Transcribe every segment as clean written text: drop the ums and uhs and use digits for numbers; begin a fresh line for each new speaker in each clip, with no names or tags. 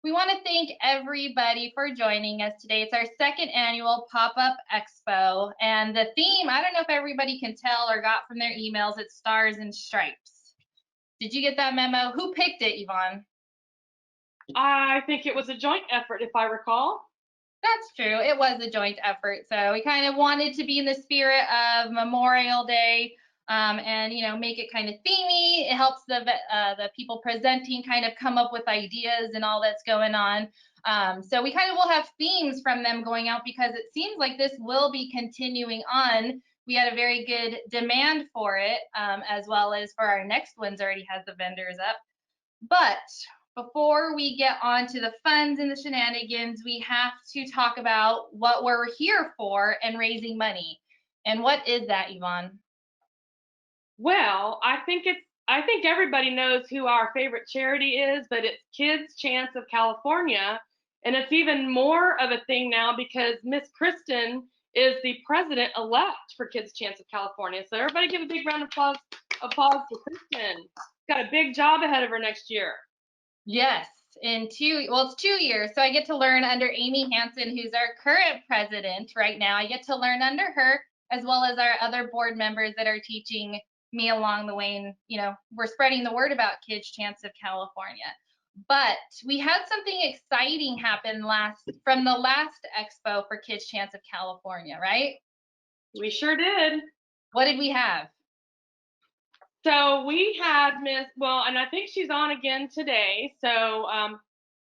We want to thank everybody for joining us today. It's our second annual Pop-Up Expo, and the theme, I don't know if everybody can tell or got from their emails, it's Stars and Stripes. Did you get that memo? Who picked it, Yvonne?
I think it was a joint effort, if I recall.
That's true. It was a joint effort. So we kind of wanted to be in the spirit of Memorial Day, and make it kind of themey. It helps the people presenting kind of come up with ideas and all that's going on. So we kind of will have themes from them going out because it seems like this will be continuing on. We had a very good demand for it, as well as for our next ones already has the vendors up. But before we get on to the funds and the shenanigans, we have to talk about what we're here for and raising money. And what is that, Yvonne?
Well, I think everybody knows who our favorite charity is, but it's Kids Chance of California. And it's even more of a thing now because Miss Kristen is the president-elect for Kids Chance of California. So everybody give a big round of applause for Kristen. She's got a big job ahead of her next year.
Yes, it's 2 years. So I get to learn under Amy Hansen, who's our current president right now. I get to learn under her, as well as our other board members that are teaching me along the way. And, we're spreading the word about Kids Chance of California. But we had something exciting happen from the last expo for Kids Chance of California, right?
We sure did.
What did we have?
So we had and I think she's on again today. So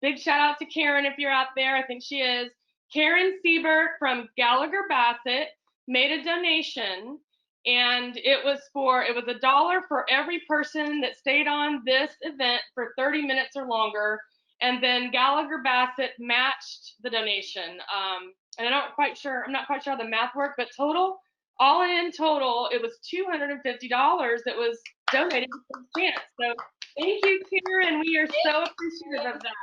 big shout out to Karen if you're out there. I think she is. Karen Siebert from Gallagher Bassett made a donation, and it was $1 for every person that stayed on this event for 30 minutes or longer. And then Gallagher Bassett matched the donation. And I'm not quite sure how the math worked, but all in total, it was $250 that was donated to the chance. So thank you, Karen. We are so appreciative of that.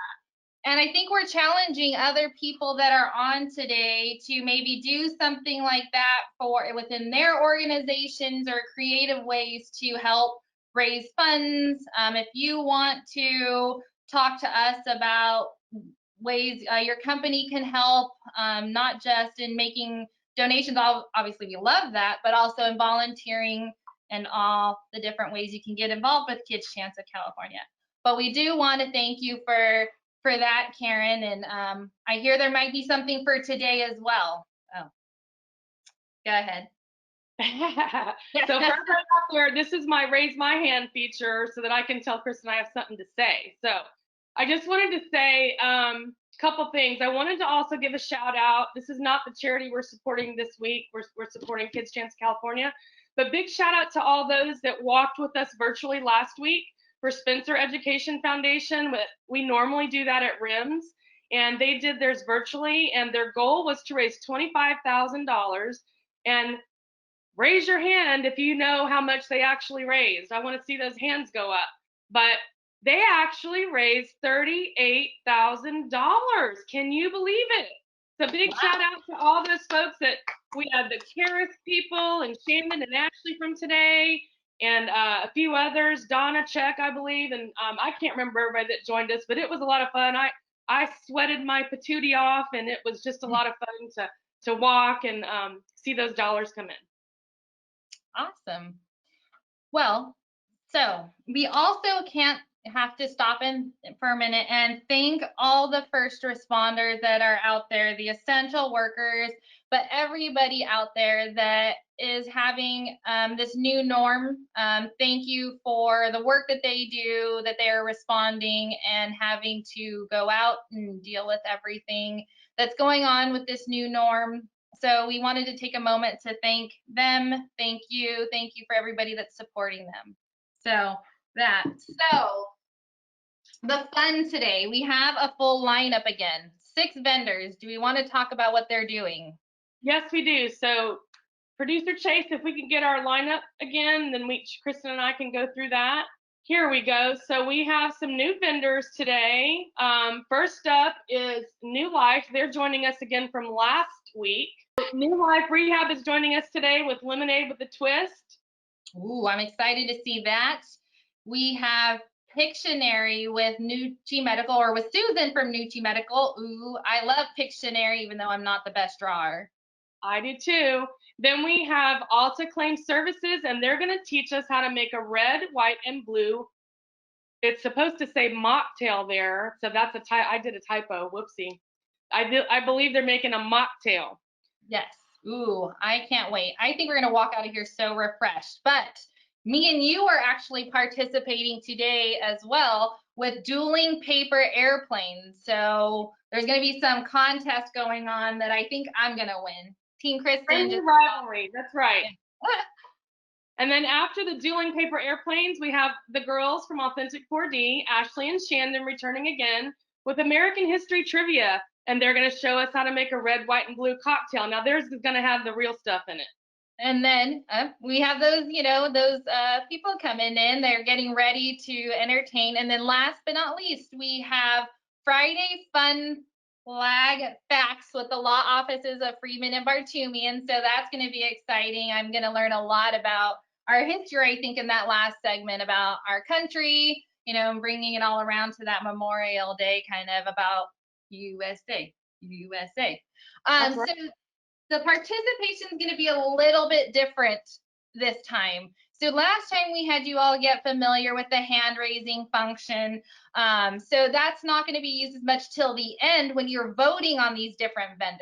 And I think we're challenging other people that are on today to maybe do something like that within their organizations or creative ways to help raise funds. If you want to talk to us about ways your company can help, not just in making donations, obviously we love that, but also in volunteering and all the different ways you can get involved with Kids Chance of California. But we do want to thank you for that, Karen, and I hear there might be something for today as well. Oh, go ahead.
So for everybody out there, this is my raise my hand feature so that I can tell Kristen I have something to say. So I just wanted to say a couple things. I wanted to also give a shout out. This is not the charity we're supporting this week. We're supporting Kids Chance California. But big shout out to all those that walked with us virtually last week for Spencer Education Foundation. We normally do that at RIMS, and they did theirs virtually, and their goal was to raise $25,000. And raise your hand if you know how much they actually raised. I want to see those hands go up. But they actually raised $38,000. Can you believe it? So big shout out to all those folks that we had, the Karis people and Shannon and Ashley from today, and a few others, Donna Check, I believe, and I can't remember everybody that joined us, but it was a lot of fun. I sweated my patootie off, and it was just a lot of fun to walk and see those dollars come in.
Awesome. Well, so we also have to stop in for a minute and thank all the first responders that are out there, the essential workers, but everybody out there that is having this new norm. Thank you for the work that they do, that they are responding and having to go out and deal with everything that's going on with this new norm. So we wanted to take a moment to thank them. Thank you for everybody that's supporting them. So the fun today, we have a full lineup again, 6 vendors. Do we want to talk about what they're doing?
Yes, we do. So producer Chase, if we can get our lineup again, then Kristen and I can go through that. Here we go. So we have some new vendors today. First up is New Life. They're joining us again from last week. New Life Rehab is joining us today with Lemonade with a Twist.
Ooh, I'm excited to see that. We have Pictionary with Nucci Medical, or with Susan from Nucci Medical. Ooh, I love Pictionary, even though I'm not the best drawer.
I do too. Then we have Alta Claim Services, and they're going to teach us how to make a red, white, and blue. It's supposed to say mocktail there, so that's I did a typo. Whoopsie. I believe they're making a mocktail.
Yes. Ooh, I can't wait. I think we're going to walk out of here so refreshed. But me and you are actually participating today as well with dueling paper airplanes. So there's going to be some contest going on that I think I'm going to win. Team Kristen.
Just rivalry. That's right. And then after the dueling paper airplanes, we have the girls from Authentic 4D, Ashley and Shandon, returning again with American history trivia. And they're going to show us how to make a red, white, and blue cocktail. Now, theirs is going to have the real stuff in it.
And then we have those, those people coming in. They're getting ready to entertain. And then last but not least, we have Friday Fun Flag Facts with the law offices of Freeman and Bartumian. So that's going to be exciting. I'm going to learn a lot about our history, I think, in that last segment about our country, and bringing it all around to that Memorial Day kind of about USA.
Right.
So the participation is going to be a little bit different this time. So last time we had you all get familiar with the hand raising function. So that's not going to be used as much till the end when you're voting on these different vendors.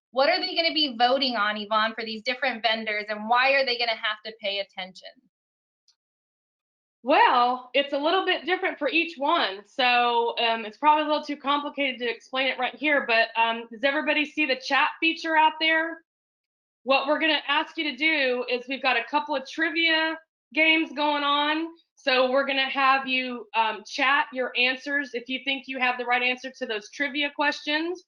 What are they going to be voting on, Yvonne, for these different vendors, and why are they going to have to pay attention?
Well, it's a little bit different for each one. So it's probably a little too complicated to explain it right here, but does everybody see the chat feature out there? What we're going to ask you to do is we've got a couple of trivia games going on. So we're going to have you chat your answers if you think you have the right answer to those trivia questions.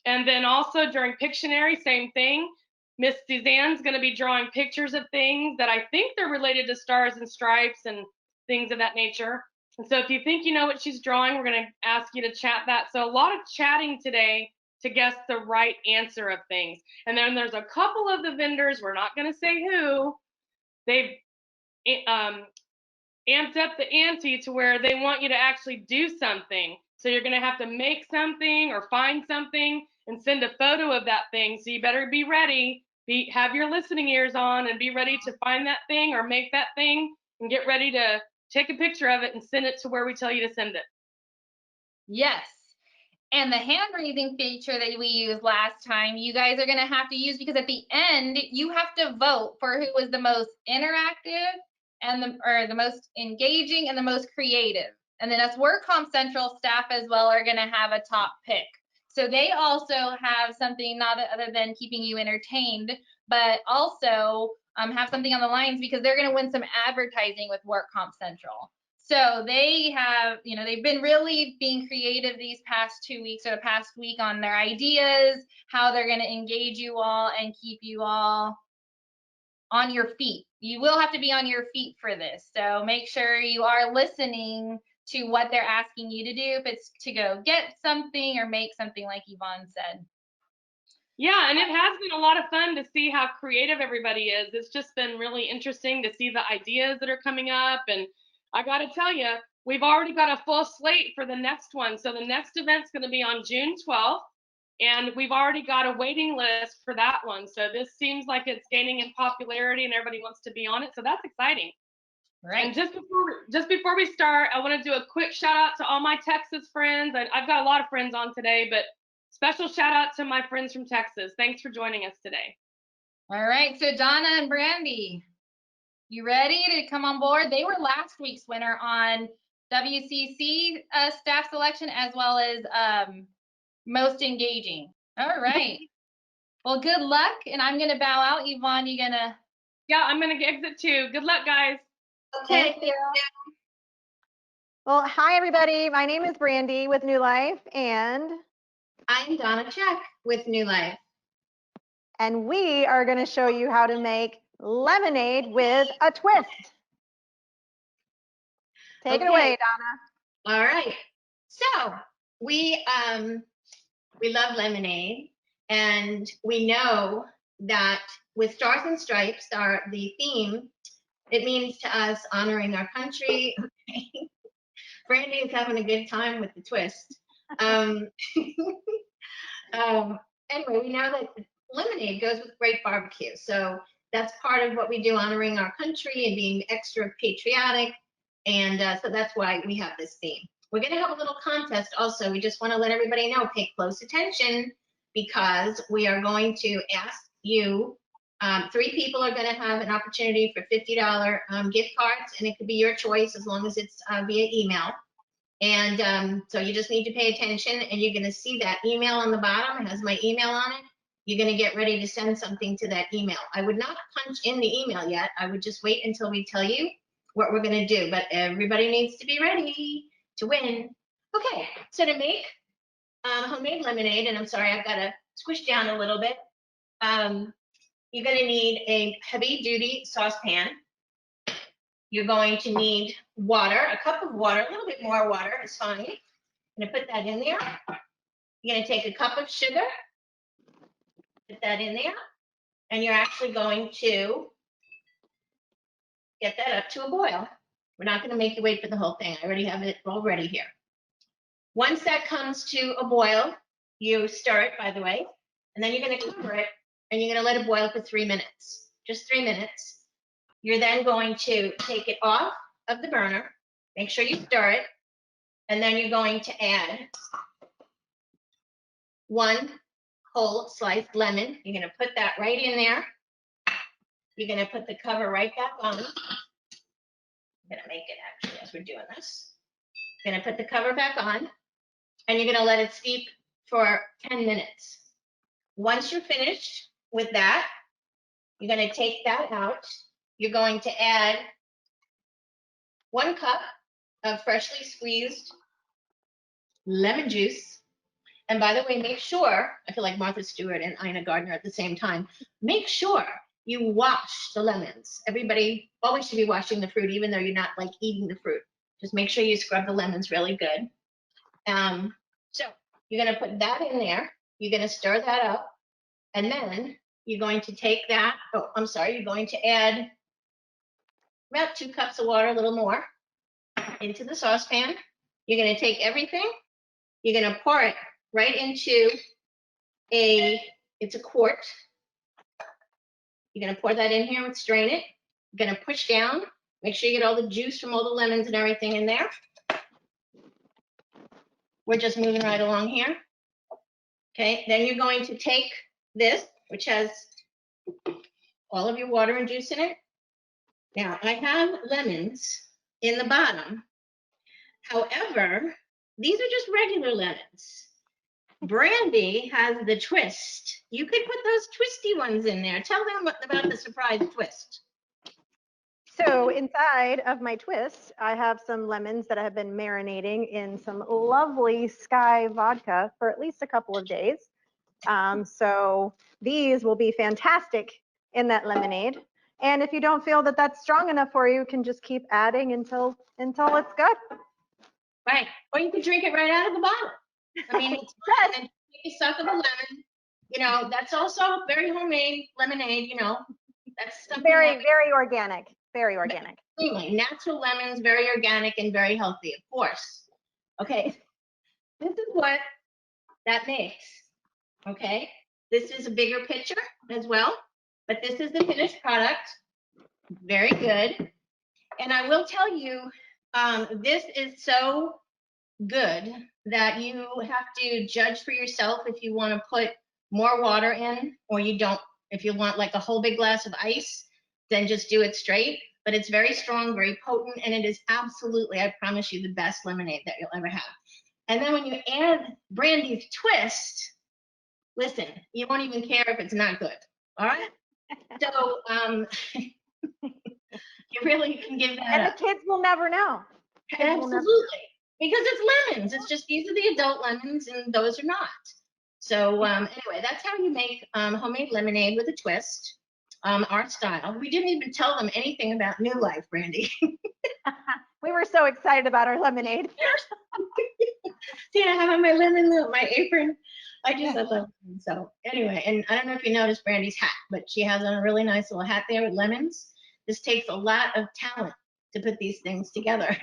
And then also during Pictionary, same thing. Miss Suzanne's going to be drawing pictures of things that I think they're related to stars and stripes and things of that nature. And so if you think you know what she's drawing, we're going to ask you to chat that. So a lot of chatting today to guess the right answer of things. And then there's a couple of the vendors, we're not going to say who, they've amped up the ante to where they want you to actually do something. So you're going to have to make something or find something and send a photo of that thing. So you better be ready, have your listening ears on and be ready to find that thing or make that thing and get ready to take a picture of it and send it to where we tell you to send it.
Yes. And the hand raising feature that we used last time, you guys are going to have to use, because at the end, you have to vote for who was the most interactive and the most engaging and the most creative. And then us WorkCompCentral staff as well are going to have a top pick. So they also have something not other than keeping you entertained, but also have something on the lines, because they're going to win some advertising with WorkCompCentral. So they have, they've been really being creative these past 2 weeks or the past week on their ideas, how they're going to engage you all and keep you all on your feet. You will have to be on your feet for this. So make sure you are listening to what they're asking you to do, if it's to go get something or make something like Yvonne said.
Yeah, and it has been a lot of fun to see how creative everybody is. It's just been really interesting to see the ideas that are coming up. And I got to tell you, we've already got a full slate for the next one. So the next event's going to be on June 12th. And we've already got a waiting list for that one. So this seems like it's gaining in popularity and everybody wants to be on it. So that's exciting.
Right.
And just before we start, I want to do a quick shout out to all my Texas friends. I've got a lot of friends on today, but special shout out to my friends from Texas. Thanks for joining us today.
All right. So Donna and Brandy, you ready to come on board? They were last week's winner on WCC staff selection, as well as most engaging. All right. Well, good luck. And I'm going to bow out. Yvonne, you going to?
Yeah, I'm going to exit too. Good luck, guys.
Okay.
Well, hi, everybody. My name is Brandy with New Life, and
I'm Donna Check with New Life.
And we are going to show you how to make lemonade with a twist. Take it away, Donna.
All right. So we love lemonade, and we know that with Stars and Stripes, the theme, it means to us honoring our country, Brandy is having a good time with the twist. Um, anyway, we know that lemonade goes with great barbecue. So that's part of what we do, honoring our country and being extra patriotic. And so that's why we have this theme. We're going to have a little contest also. We just want to let everybody know, pay close attention, because we are going to ask you, 3 people are going to have an opportunity for $50 gift cards, and it could be your choice as long as it's via email. And so you just need to pay attention, and you're going to see that email on the bottom. It has my email on it. You're going to get ready to send something to that email. I would not punch in the email yet. I would just wait until we tell you what we're going to do. But everybody needs to be ready to win. Okay, so to make homemade lemonade, and I'm sorry, I've got to squish down a little bit. You're going to need a heavy-duty saucepan. You're going to need water, a cup of water, a little bit more water is fine. I'm going to put that in there. You're going to take a cup of sugar, put that in there, and you're actually going to get that up to a boil. We're not going to make you wait for the whole thing. I already have it all ready here. Once that comes to a boil, you stir it, by the way, and then you're going to cover it, and you're going to let it boil for 3 minutes, just 3 minutes. You're then going to take it off of the burner, make sure you stir it, and then you're going to add 1 whole sliced lemon. You're going to put that right in there. You're going to put the cover right back on. I'm going to make it actually as we're doing this. You're going to put the cover back on, and you're going to let it steep for 10 minutes. Once you're finished with that, you're going to take that out. You're going to add 1 cup of freshly squeezed lemon juice. And by the way, make sure, I feel like Martha Stewart and Ina Gardner at the same time, make sure you wash the lemons. Everybody always should be washing the fruit, even though you're not like eating the fruit. Just make sure you scrub the lemons really good. So you're going to put that in there. You're going to stir that up. And then you're going to take that, you're going to add about 2 cups of water, a little more, into the saucepan. You're going to take everything, you're going to pour it right into it's a quart. You're going to pour that in here and strain it. You're going to push down, make sure you get all the juice from all the lemons and everything in there. We're just moving right along here. Okay, then you're going to take this, which has all of your water and juice in it. Now, I have lemons in the bottom. However, these are just regular lemons. Brandy has the twist. You could put those twisty ones in there. Tell them about the surprise twist.
So inside of my twist, I have some lemons that have been marinating in some lovely Sky vodka for at least a couple of days. So these will be fantastic in that lemonade. And if you don't feel that that's strong enough for you, you can just keep adding until it's good.
Right. Or you could drink it right out of the bottle. I mean, it's fun. And take a suck of the lemon. You know, that's also very homemade lemonade, you know. That's something
very organic. Very organic.
Natural lemons, very organic and very healthy, of course. Okay. This is what that makes. Okay. This is a bigger picture as well, but this is the finished product. Very good. And I will tell you, this is so good that you have to judge for yourself if you want to put more water in, or you don't. If you want like a whole big glass of ice, then just do it straight. But it's very strong, very potent, and it is absolutely, I promise you, the best lemonade that you'll ever have. And then when you add Brandy's twist, listen, you won't even care if it's not good. All right? So you really can give that
And
up.
the kids will never know.
Absolutely. Because it's lemons. It's just, these are the adult lemons and those are not. So anyway, that's how you make homemade lemonade with a twist, our style. We didn't even tell them anything about New Life, Brandy.
We were so excited about our lemonade.
See, I have on my lemon, my apron. I just love lemons. So anyway, and I don't know if you noticed Brandy's hat, but she has on a really nice little hat there with lemons. This takes a lot of talent to put these things together.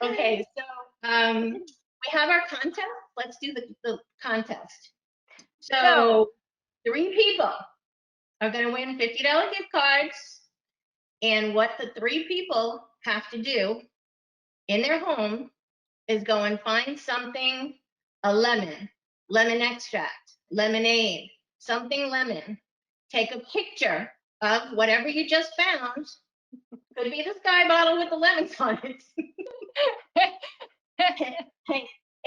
Okay, so we have our contest. Let's do the contest. So 3 people are going to win $50 gift cards. And what the 3 people have to do in their home is go and find something, a lemon, lemon extract, lemonade, something lemon. Take a picture of whatever you just found. Could be the sky bottle with the lemons on it.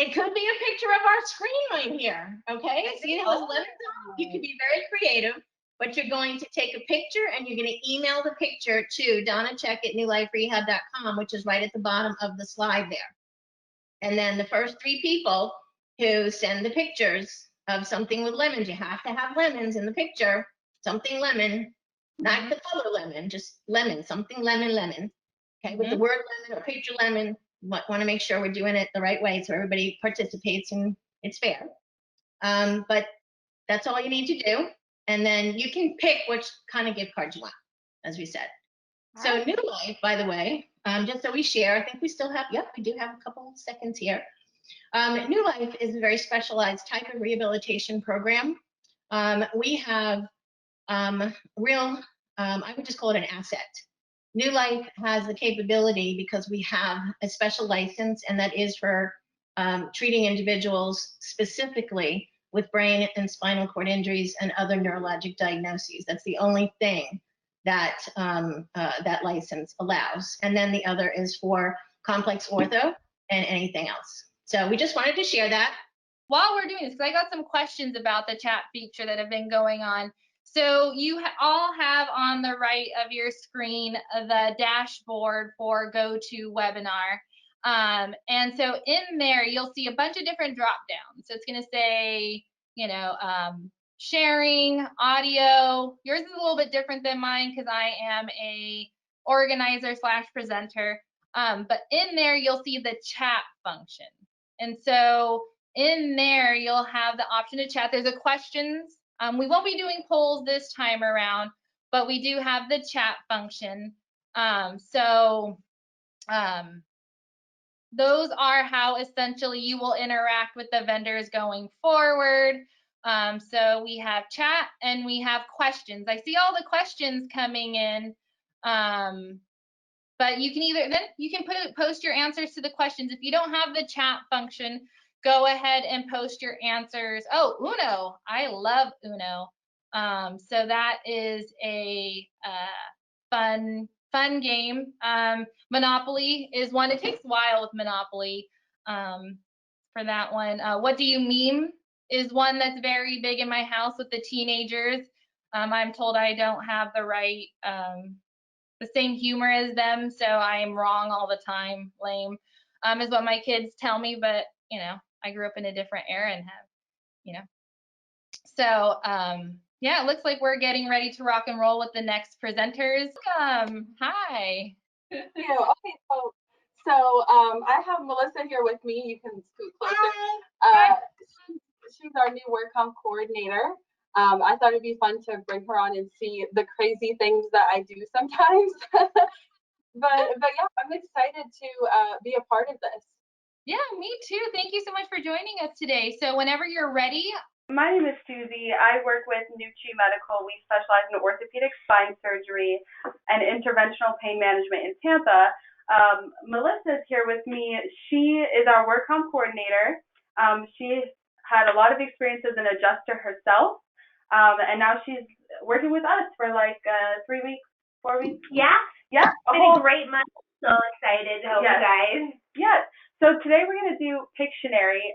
It could be a picture of our screen right here. Okay, so you know those lemons. You can be very creative, but you're going to take a picture and you're going to email the picture to donnacheck@newliferehab.com, which is right at the bottom of the slide there. And then the first 3 people who send the pictures of something with lemons, you have to have lemons in the picture, something lemon, not the color lemon, just lemon, something lemon, lemon. Okay, with the word lemon or picture lemon, want to make sure we're doing it the right way so everybody participates and it's fair. But that's all you need to do. And then you can pick which kind of gift cards you want, as we said. So New Life, by the way, just so we share, I think we still have, yep, we do have a couple of seconds here. New Life is a very specialized type of rehabilitation program. We have real, I would just call it an asset. New Life has the capability because we have a special license, and that is for treating individuals specifically with brain and spinal cord injuries and other neurologic diagnoses. That's the only thing that that license allows. And then the other is for complex ortho and anything else. So we just wanted to share that.
While we're doing this, because I got some questions about the chat feature that have been going on. So you all have on the right of your screen the dashboard for GoToWebinar. And so in there, you'll see a bunch of different drop downs. So it's going to say, you know, sharing, audio. Yours is a little bit different than mine because I am a organizer / presenter. But in there, you'll see the chat function. And so in there, you'll have the option to chat. There's a questions. We won't be doing polls this time around, but we do have the chat function. Those are how essentially you will interact with the vendors going forward. So we have chat and we have questions. I see all the questions coming in. But you can post your answers to the questions. If you don't have the chat function, go ahead and post your answers. Oh, Uno, I love Uno. So that is a fun game. Monopoly is one. It takes a while with Monopoly for that one. What do you meme is one that's very big in my house with the teenagers. I'm told I don't have the same humor as them, so I am wrong all the time. Lame is what my kids tell me, but you know, I grew up in a different era and have, you know. So yeah, it looks like we're getting ready to rock and roll with the next presenters. Hi.
Okay, so I have Melissa here with me. You can scoot closer. She's our new WorkComp coordinator. I thought it'd be fun to bring her on and see the crazy things that I do sometimes. but yeah, I'm excited to be a part of this.
Yeah, me too. Thank you so much for joining us today. So whenever you're ready.
My name is Susie. I work with Nucci Medical. We specialize in orthopedic spine surgery and interventional pain management in Tampa. Melissa is here with me. She is our WorkComp coordinator. She had a lot of experience as an adjuster herself, and now she's working with us for like 3 weeks, 4 weeks.
Yeah,
Yeah,
it's been a great month. So excited to help you guys.
Yes. So today we're gonna do Pictionary.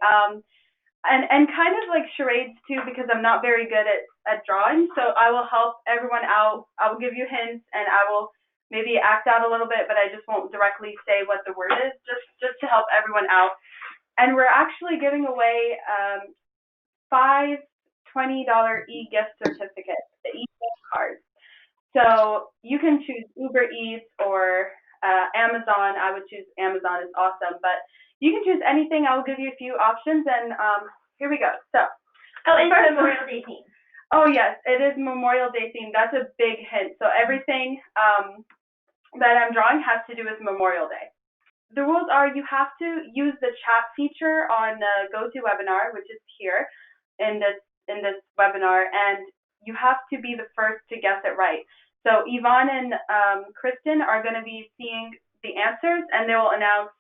And kind of like charades too, because I'm not very good at drawing. So I will help everyone out. I will give you hints and I will maybe act out a little bit, but I just won't directly say what the word is, just to help everyone out. And we're actually giving away 5 $20 e-gift certificates, the e-gift cards. So you can choose Uber Eats or Amazon. I would choose Amazon, it's awesome, but you can choose anything. I will give you a few options, and here we go. So,
it's Memorial Day theme.
Oh yes, it is Memorial Day theme. That's a big hint. So everything that I'm drawing has to do with Memorial Day. the rules are you have to use the chat feature on GoToWebinar, which is here in this webinar, and you have to be the first to guess it right. So Yvonne and Kristen are going to be seeing the answers, and they will announce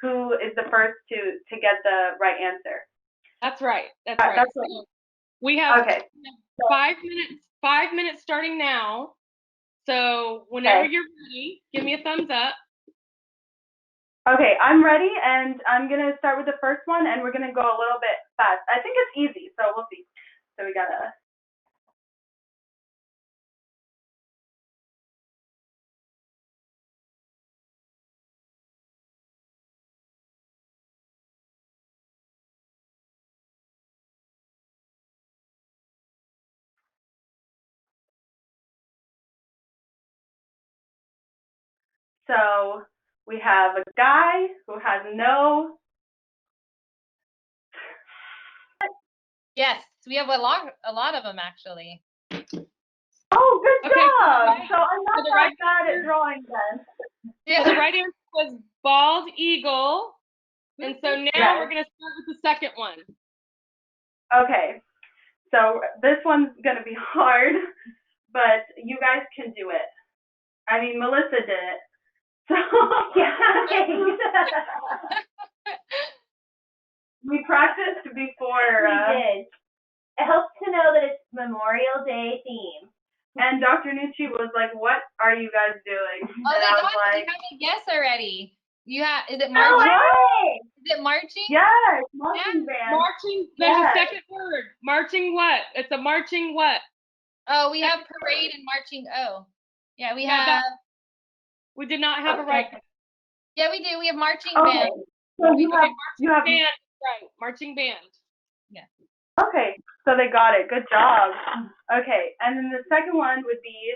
who is the first to get the right answer.
That's right. That's right.
That's right.
We have
Okay.
5 minutes. 5 minutes starting now. So whenever you're ready, give me a thumbs up.
Okay, I'm ready, and I'm going to start with the first one, and we're going to go a little bit fast. I think it's easy, so we'll see. So we got to... So we have a guy who has no...
Yes, we have a lot of them actually.
Oh, good job!
Okay,
So I'm not that bad at drawing then.
Yeah.
So the right answer was bald eagle. And so now we're going to start with the second one.
Okay, so this one's going to be hard, but you guys can do it. I mean, Melissa did it. So, yeah. We practiced before.
We did. It helps to know that it's Memorial Day theme.
And Dr. Nucci was like, "What are you guys doing?"
Oh,
and
they
I
got
was like,
you have a guess already. You have, is it
No
marching?
way!
Is it marching?
yes, marching band.
Marching, there's
Yes.
a second word. Marching what? It's a marching what?
Oh, we have parade and marching. Oh, yeah, we
Yeah,
have.
We did not have a right.
Yeah, we do. We have marching
Okay,
band.
so you have
Band, right? Marching band.
Yeah.
Okay, so they got it. Good job. Okay, and then the second one would be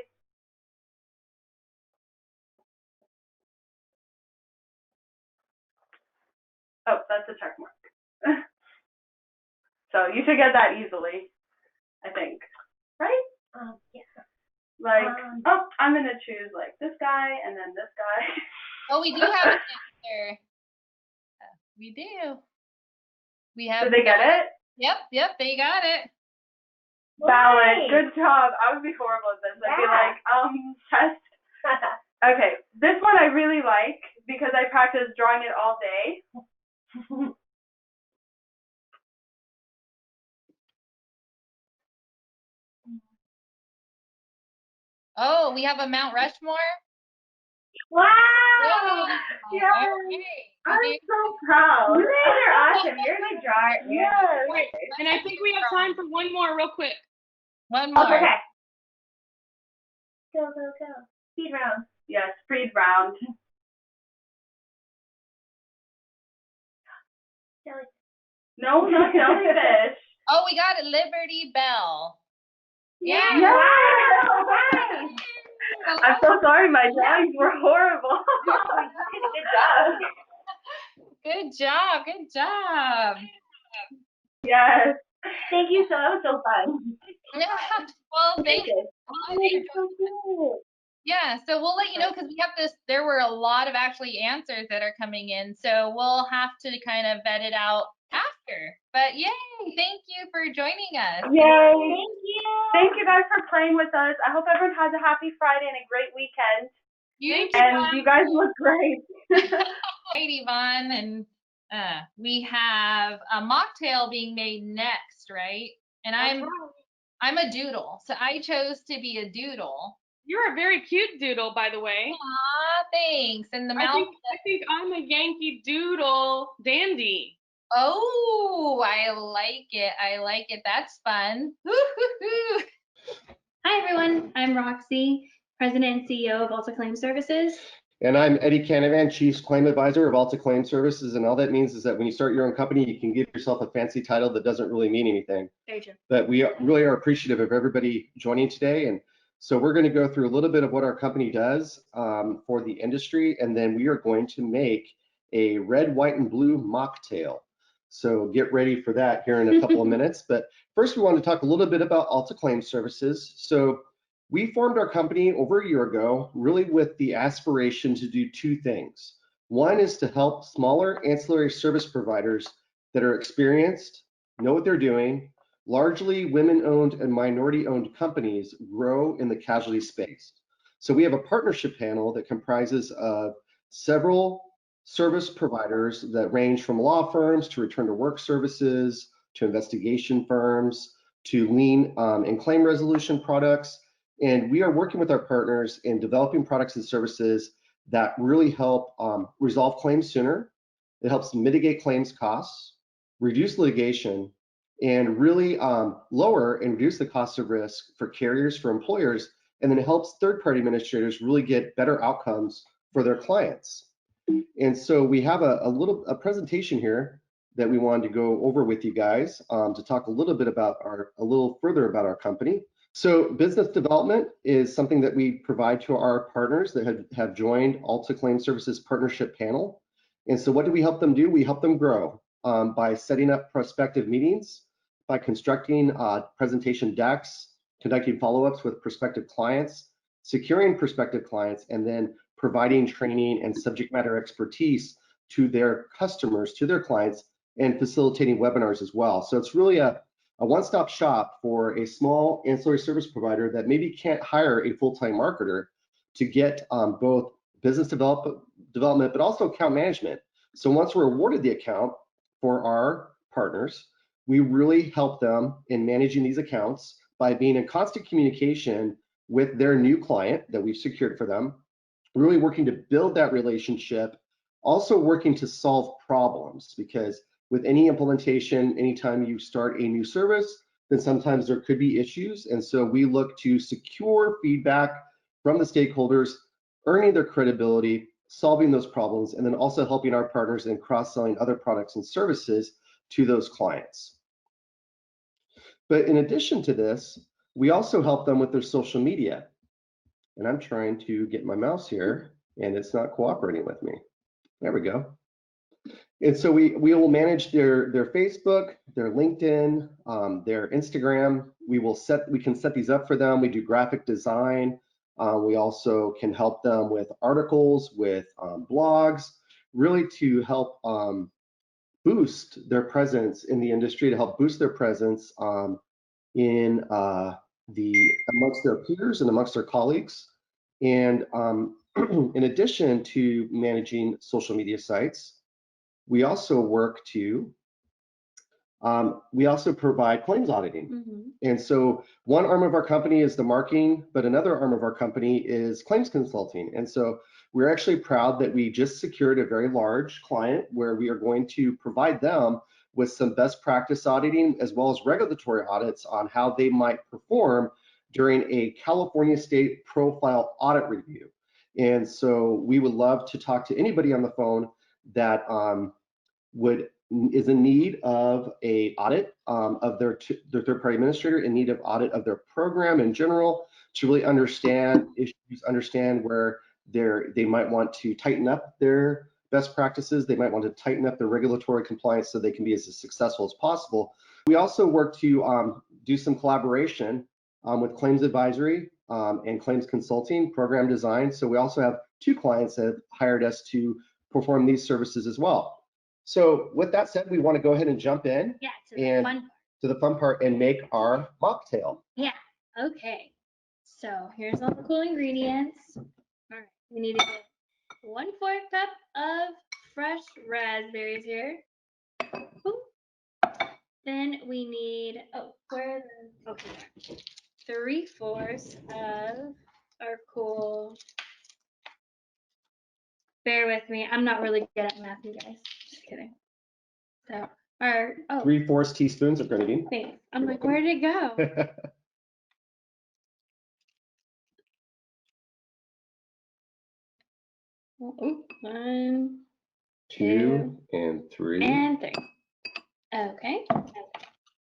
oh, that's a check mark. So you should get that easily, I think. Right?
Yeah.
Like, oh, I'm going to choose like this guy and then this guy.
Oh, we do have an answer. We do. We have.
Did they get it?
Yep, they got it.
Valid. Good job. I would be horrible at this. I'd be like, test. Okay, this one I really like because I practiced drawing it all day.
Oh, we have a Mount Rushmore.
Wow!
Yeah.
Okay.
I'm so proud.
You guys are awesome. You're a good drawer.
Yes.
Wait, and I think we have time for one more real quick.
One more.
Okay. Go. Speed round.
Yes, speed round.
Jelly.
No, not jellyfish.
Oh, we got it. Liberty Bell. Yeah.
Yeah.
Wow! Nice.
I'm so sorry, my drawings were horrible.
Good job.
Good job.
Yes.
Thank you. So that was so fun.
Well, thank you.
So cool.
Yeah, so we'll let you know because we have this. There were a lot of actually answers that are coming in, so we'll have to kind of vet it out after. But yay! Thank you for joining us.
Yay.
Thank you.
Thank you guys for playing with us. I hope everyone has a happy Friday and a great weekend. And you guys look great.
Great, Yvonne. And we have a mocktail being made next, right? And I'm a doodle, so I chose to be a doodle.
You're a very cute doodle, by the way.
Aw, thanks. And the mouth.
I think I'm a Yankee Doodle dandy.
Oh, I like it. That's fun. Woo-hoo-hoo.
Hi, everyone. I'm Roxy, President and CEO of Alta Claim Services.
And I'm Eddie Canavan, Chief Claim Advisor of Alta Claim Services. And all that means is that when you start your own company, you can give yourself a fancy title that doesn't really mean anything.
Very true.
But we really are appreciative of everybody joining today. And so we're going to go through a little bit of what our company does for the industry. And then we are going to make a red, white, and blue mocktail. So get ready for that here in a couple of minutes. But first, we want to talk a little bit about Alta Claim Services. So we formed our company over a year ago, really with the aspiration to do two things. One is to help smaller ancillary service providers that are experienced, know what they're doing, largely women-owned and minority-owned companies grow in the casualty space. So we have a partnership panel that comprises of several service providers that range from law firms to return to work services, to investigation firms, to lien and claim resolution products. And we are working with our partners in developing products and services that really help resolve claims sooner. It helps mitigate claims costs, reduce litigation, and really lower and reduce the cost of risk for carriers, for employers, and then it helps third-party administrators really get better outcomes for their clients. And so we have a presentation here that we wanted to go over with you guys to talk a little bit about a little further about our company. So business development is something that we provide to our partners that have joined Alta Claim Services Partnership Panel. And so what do we help them do? We help them grow by setting up prospective meetings, by constructing presentation decks, conducting follow-ups with prospective clients, securing prospective clients, and then providing training and subject matter expertise to their customers, to their clients, and facilitating webinars as well. So it's really a one-stop shop for a small ancillary service provider that maybe can't hire a full-time marketer to get both business development, but also account management. So once we're awarded the account for our partners, we really help them in managing these accounts by being in constant communication with their new client that we've secured for them, really working to build that relationship, also working to solve problems, because with any implementation, anytime you start a new service, then sometimes there could be issues. And so we look to secure feedback from the stakeholders, earning their credibility, solving those problems, and then also helping our partners in cross-selling other products and services to those clients. But in addition to this, we also help them with their social media. And I'm trying to get my mouse here, and it's not cooperating with me. There we go. And so we will manage their Facebook, their LinkedIn, their Instagram. We can set these up for them. We do graphic design. We also can help them with articles, with blogs, really to help boost their presence in the industry, to help boost their presence in amongst their peers and amongst their colleagues. And in addition to managing social media sites, we also we also provide claims auditing.
Mm-hmm.
And so one arm of our company is the marketing, but another arm of our company is claims consulting. And so we're actually proud that we just secured a very large client where we are going to provide them with some best practice auditing as well as regulatory audits on how they might perform during a California state profile audit review. And so we would love to talk to anybody on the phone that is in need of a audit of their third-party administrator, in need of audit of their program in general, to really understand issues, understand where they might want to tighten up their best practices. They might want to tighten up their regulatory compliance so they can be as successful as possible. We also work to do some collaboration with claims advisory and claims consulting, program design. So we also have 2 clients that have hired us to perform these services as well. So with that said, we want to go ahead and jump in to the fun part and make our mocktail.
Yeah, okay. So here's all the cool ingredients. All right, we need to get 1/4 cup of fresh raspberries here. Ooh. Then we need, where are the, okay, 3/4 of our cool, bear with me, I'm not really good at math, you guys, just kidding. So,
3/4 teaspoons of grenadine.
Thanks. I'm like, where did it go? Ooh, 1,
2, and 3.
And 3. Okay.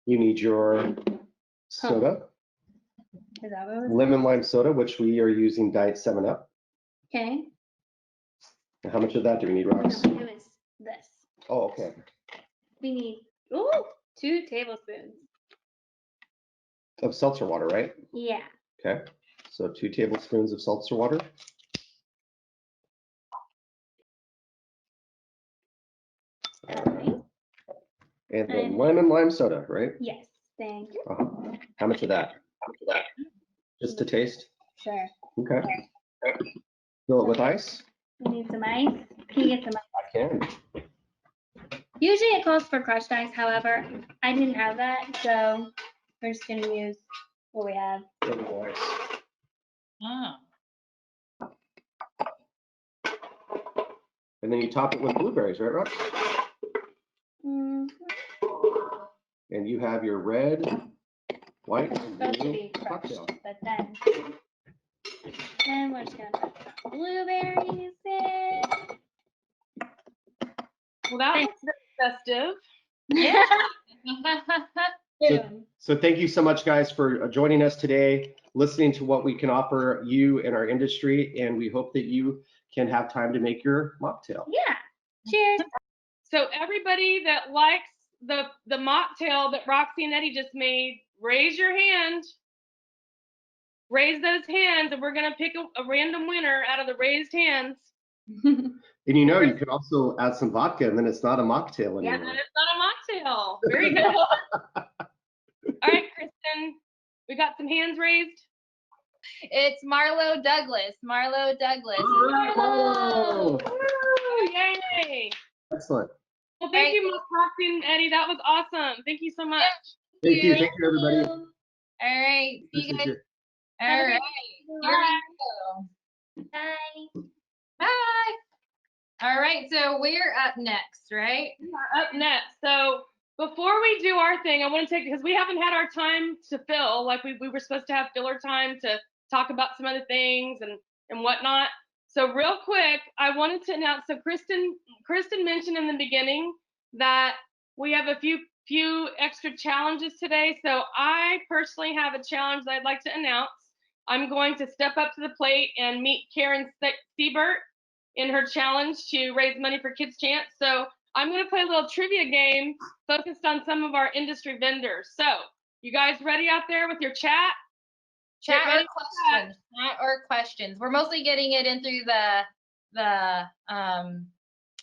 You need your soda.
Is that what it was?
Lemon lime soda, which we are using Diet 7-Up.
Okay.
And how much of that do we need, Rox?
No, it was this.
Oh, okay.
We need 2 tablespoons.
Of seltzer water, right?
Yeah.
Okay. So 2 tablespoons of seltzer water.
Nice.
And then lemon lime soda, right?
Yes, thank you.
How much of that? Just to taste?
Sure.
Okay. Fill it with ice?
We need some ice. Can you get some ice?
I can.
Usually it calls for crushed ice, however, I didn't have that, so we're just gonna use what we have.
Fill it with ice. And then you top it with blueberries, right, Rox?
Mm,
And you have your red, white, and
supposed to
blue
be crushed,
cocktail.
but then we're just gonna put some blueberries in.
Well, that looks very festive.
Yeah.
So thank you so much, guys, for joining us today, listening to what we can offer you in our industry, and we hope that you can have time to make your mocktail.
Yeah. Cheers.
So everybody that likes the mocktail that Roxy and Eddie just made, raise your hand. Raise those hands, and we're gonna pick a random winner out of the raised hands.
And you know, you can also add some vodka, and then it's not a mocktail
Yeah,
anymore.
then it's not a mocktail. Very good. All right, Kristen, we got some hands raised.
It's Marlo Douglas. Marlo Douglas.
All right, Marlo.
Woo, yay.
Excellent.
Well, thank you, Miss Roxy and Eddie. That was awesome. Thank you so much.
Thank you, everybody.
All right. See you guys. All
Have a
right.
good
Here we go.
Bye.
Bye. All right. So we're up next, right?
We are up next. So before we do our thing, I want to take, because we haven't had our time to fill, like we were supposed to have filler time to talk about some other things and whatnot. So real quick, I wanted to announce, so Kristen mentioned in the beginning that we have a few extra challenges today. So I personally have a challenge that I'd like to announce. I'm going to step up to the plate and meet Karen Siebert in her challenge to raise money for Kids Chance. So I'm going to play a little trivia game focused on some of our industry vendors. So you guys ready out there with your chat?
Chat or questions. Chat or questions. We're mostly getting it in through the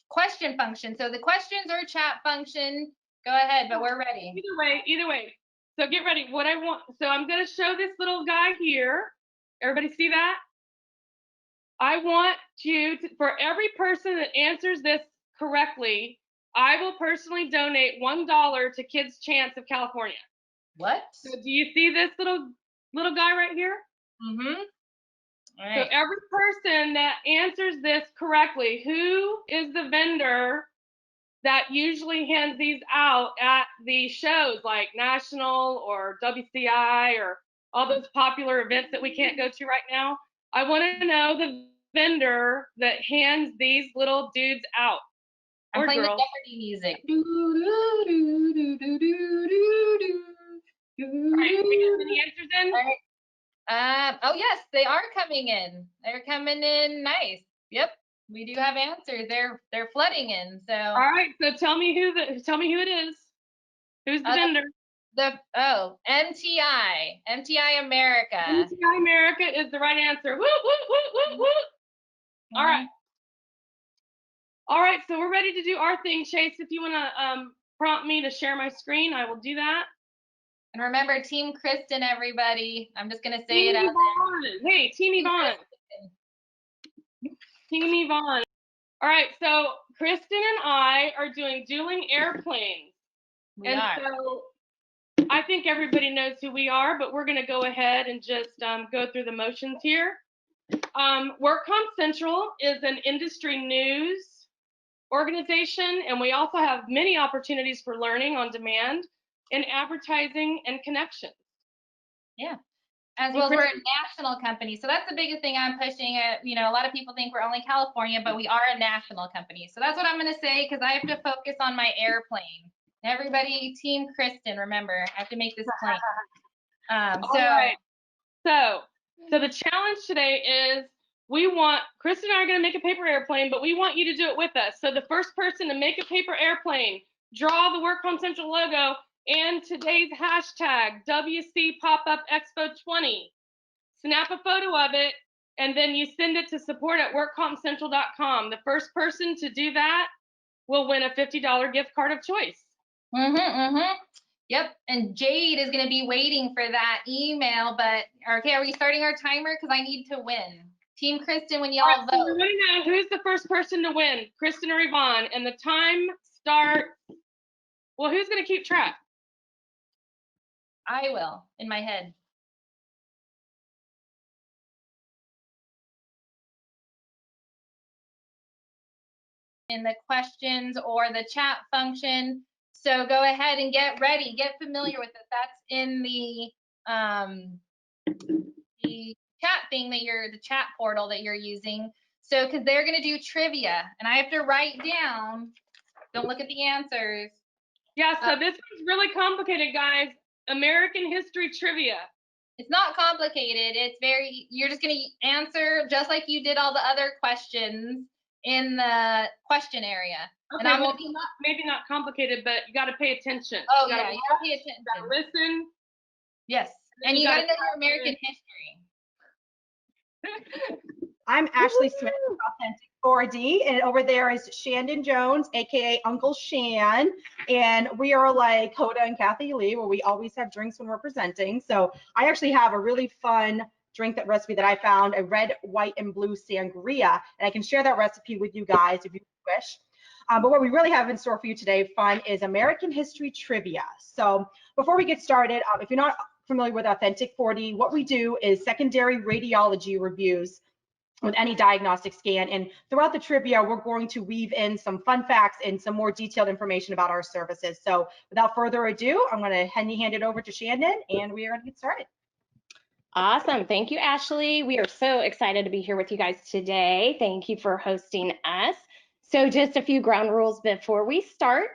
question function. So the questions or chat function, go ahead, but we're ready.
Either way. So get ready. What I want, so I'm going to show this little guy here. Everybody see that? I want you to, for every person that answers this correctly, I will personally donate $1 to Kids Chance of California.
What?
So do you see this little guy right here?
Mm-hmm. All right.
So every person that answers this correctly, who is the vendor that usually hands these out at the shows like National or WCI or all those popular events that we can't go to right now? I want to know the vendor that hands these little dudes out.
I'm
or
playing
girls.
the Jeopardy music.
All right, we get any answers in?
All right. Oh yes, they are coming in. They're coming in nice. Yep, we do have answers. They're flooding in. So.
All right, so tell me who it is. Who's the vendor?
MTI America.
MTI America is the right answer. Woo, woo, woo, woo, woo. All right. All right, so we're ready to do our thing. Chase, if you want to prompt me to share my screen, I will do that.
And remember, Team Kristen, everybody. I'm just going to say
Team
it out
Yvonne.
there.
Hey, Team Yvonne. Team Yvonne. All right, so Kristen and I are doing dueling airplanes.
We are.
So I think everybody knows who we are, but we're going to go ahead and just go through the motions here. WorkCompCentral is an industry news organization, and we also have many opportunities for learning on demand in advertising and connections.
Yeah. As well as we're a national company. So that's the biggest thing I'm pushing. You know, a lot of people think we're only California, but we are a national company. So that's what I'm going to say, because I have to focus on my airplane. Everybody, Team Kristen, remember, I have to make this plane.
All right. So the challenge today is Kristen and I are going to make a paper airplane, but we want you to do it with us. So the first person to make a paper airplane, draw the WorkCompCentral logo and today's hashtag WC Pop-Up Expo 20. Snap a photo of it, and then you send it to support@workcompcentral.com. The first person to do that will win a $50 gift card of choice.
Yep, and Jade is going to be waiting for that email, but okay, are we starting our timer? Because I need to win. Team Kristen, when y'all
All right, so we
vote.
want to know who's the first person to win, Kristen or Yvonne, and the time starts. Well, who's going to keep track?
I will, in my head. In the questions or the chat function. So go ahead and get ready, get familiar with it. That's in the chat thing that the chat portal that you're using. So, because they're going to do trivia and I have to write down, don't look at the answers.
Yeah, so this one's really complicated, guys. American history trivia.
It's not complicated. It's you're just going to answer just like you did all the other questions in the question area.
Okay,
and
well, maybe not complicated, but you got to pay attention.
Oh,
you
yeah, you got to pay attention.
You got to listen.
Yes, and you got to know your American history.
I'm Ashley Smith with Authentic 4D, and over there is Shandon Jones, aka Uncle Shan, and we are like Hoda and Kathy Lee, where we always have drinks when we're presenting. So I actually have a really fun drink recipe that I found, a red, white, and blue sangria, and I can share that recipe with you guys if you wish. But what we really have in store for you today, fun, is American history trivia. So before we get started, if you're not familiar with Authentic 4D, what we do is secondary radiology reviews with any diagnostic scan. And throughout the trivia, we're going to weave in some fun facts and some more detailed information about our services. So without further ado, I'm going to hand it over to Shandon, and we are going to get started.
Awesome. Thank you, Ashley. We are so excited to be here with you guys today. Thank you for hosting us. So just a few ground rules before we start.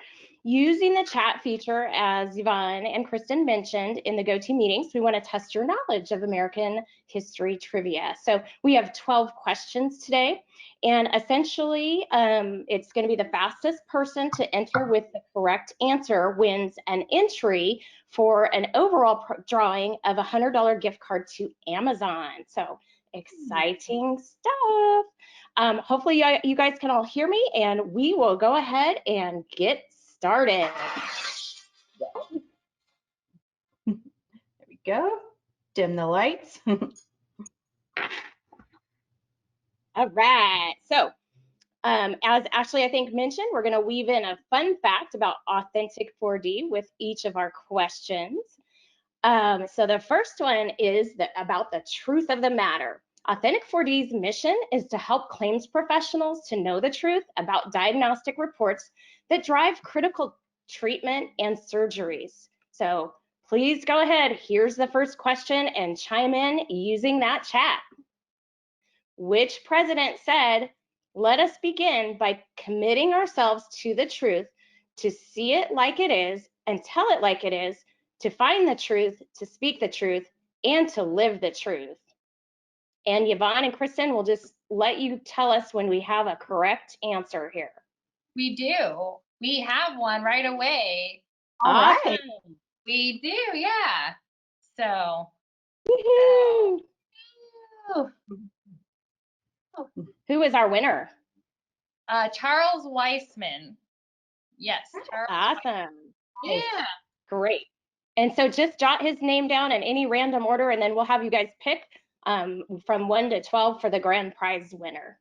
Using the chat feature, as Yvonne and Kristen mentioned in the GoToMeetings, we want to test your knowledge of American history trivia. So we have 12 questions today, and essentially it's going to be the fastest person to enter with the correct answer wins an entry for an overall drawing of a $100 gift card to Amazon. So exciting stuff. Hopefully you guys can all hear me, and we will go ahead and get started.
There we go. Dim the lights.
All right. So as Ashley, I think, mentioned, we're going to weave in a fun fact about Authentic 4D with each of our questions. So the first one is about the truth of the matter. Authentic 4D's mission is to help claims professionals to know the truth about diagnostic reports that drive critical treatment and surgeries. So please go ahead. Here's the first question and chime in using that chat. Which president said, "Let us begin by committing ourselves to the truth, to see it like it is and tell it like it is, to find the truth, to speak the truth, and to live the truth"? And Yvonne and Kristen will just let you tell us when we have a correct answer here.
We do. We have one right away.
Awesome.
Right.
We do, yeah. So.
Woohoo! Who is our winner?
Charles Weissman. Yes. Charles
Awesome.
Weissman. Yeah.
Great. And so just jot his name down in any random order, and then we'll have you guys pick from 1 to 12 for the grand prize winner.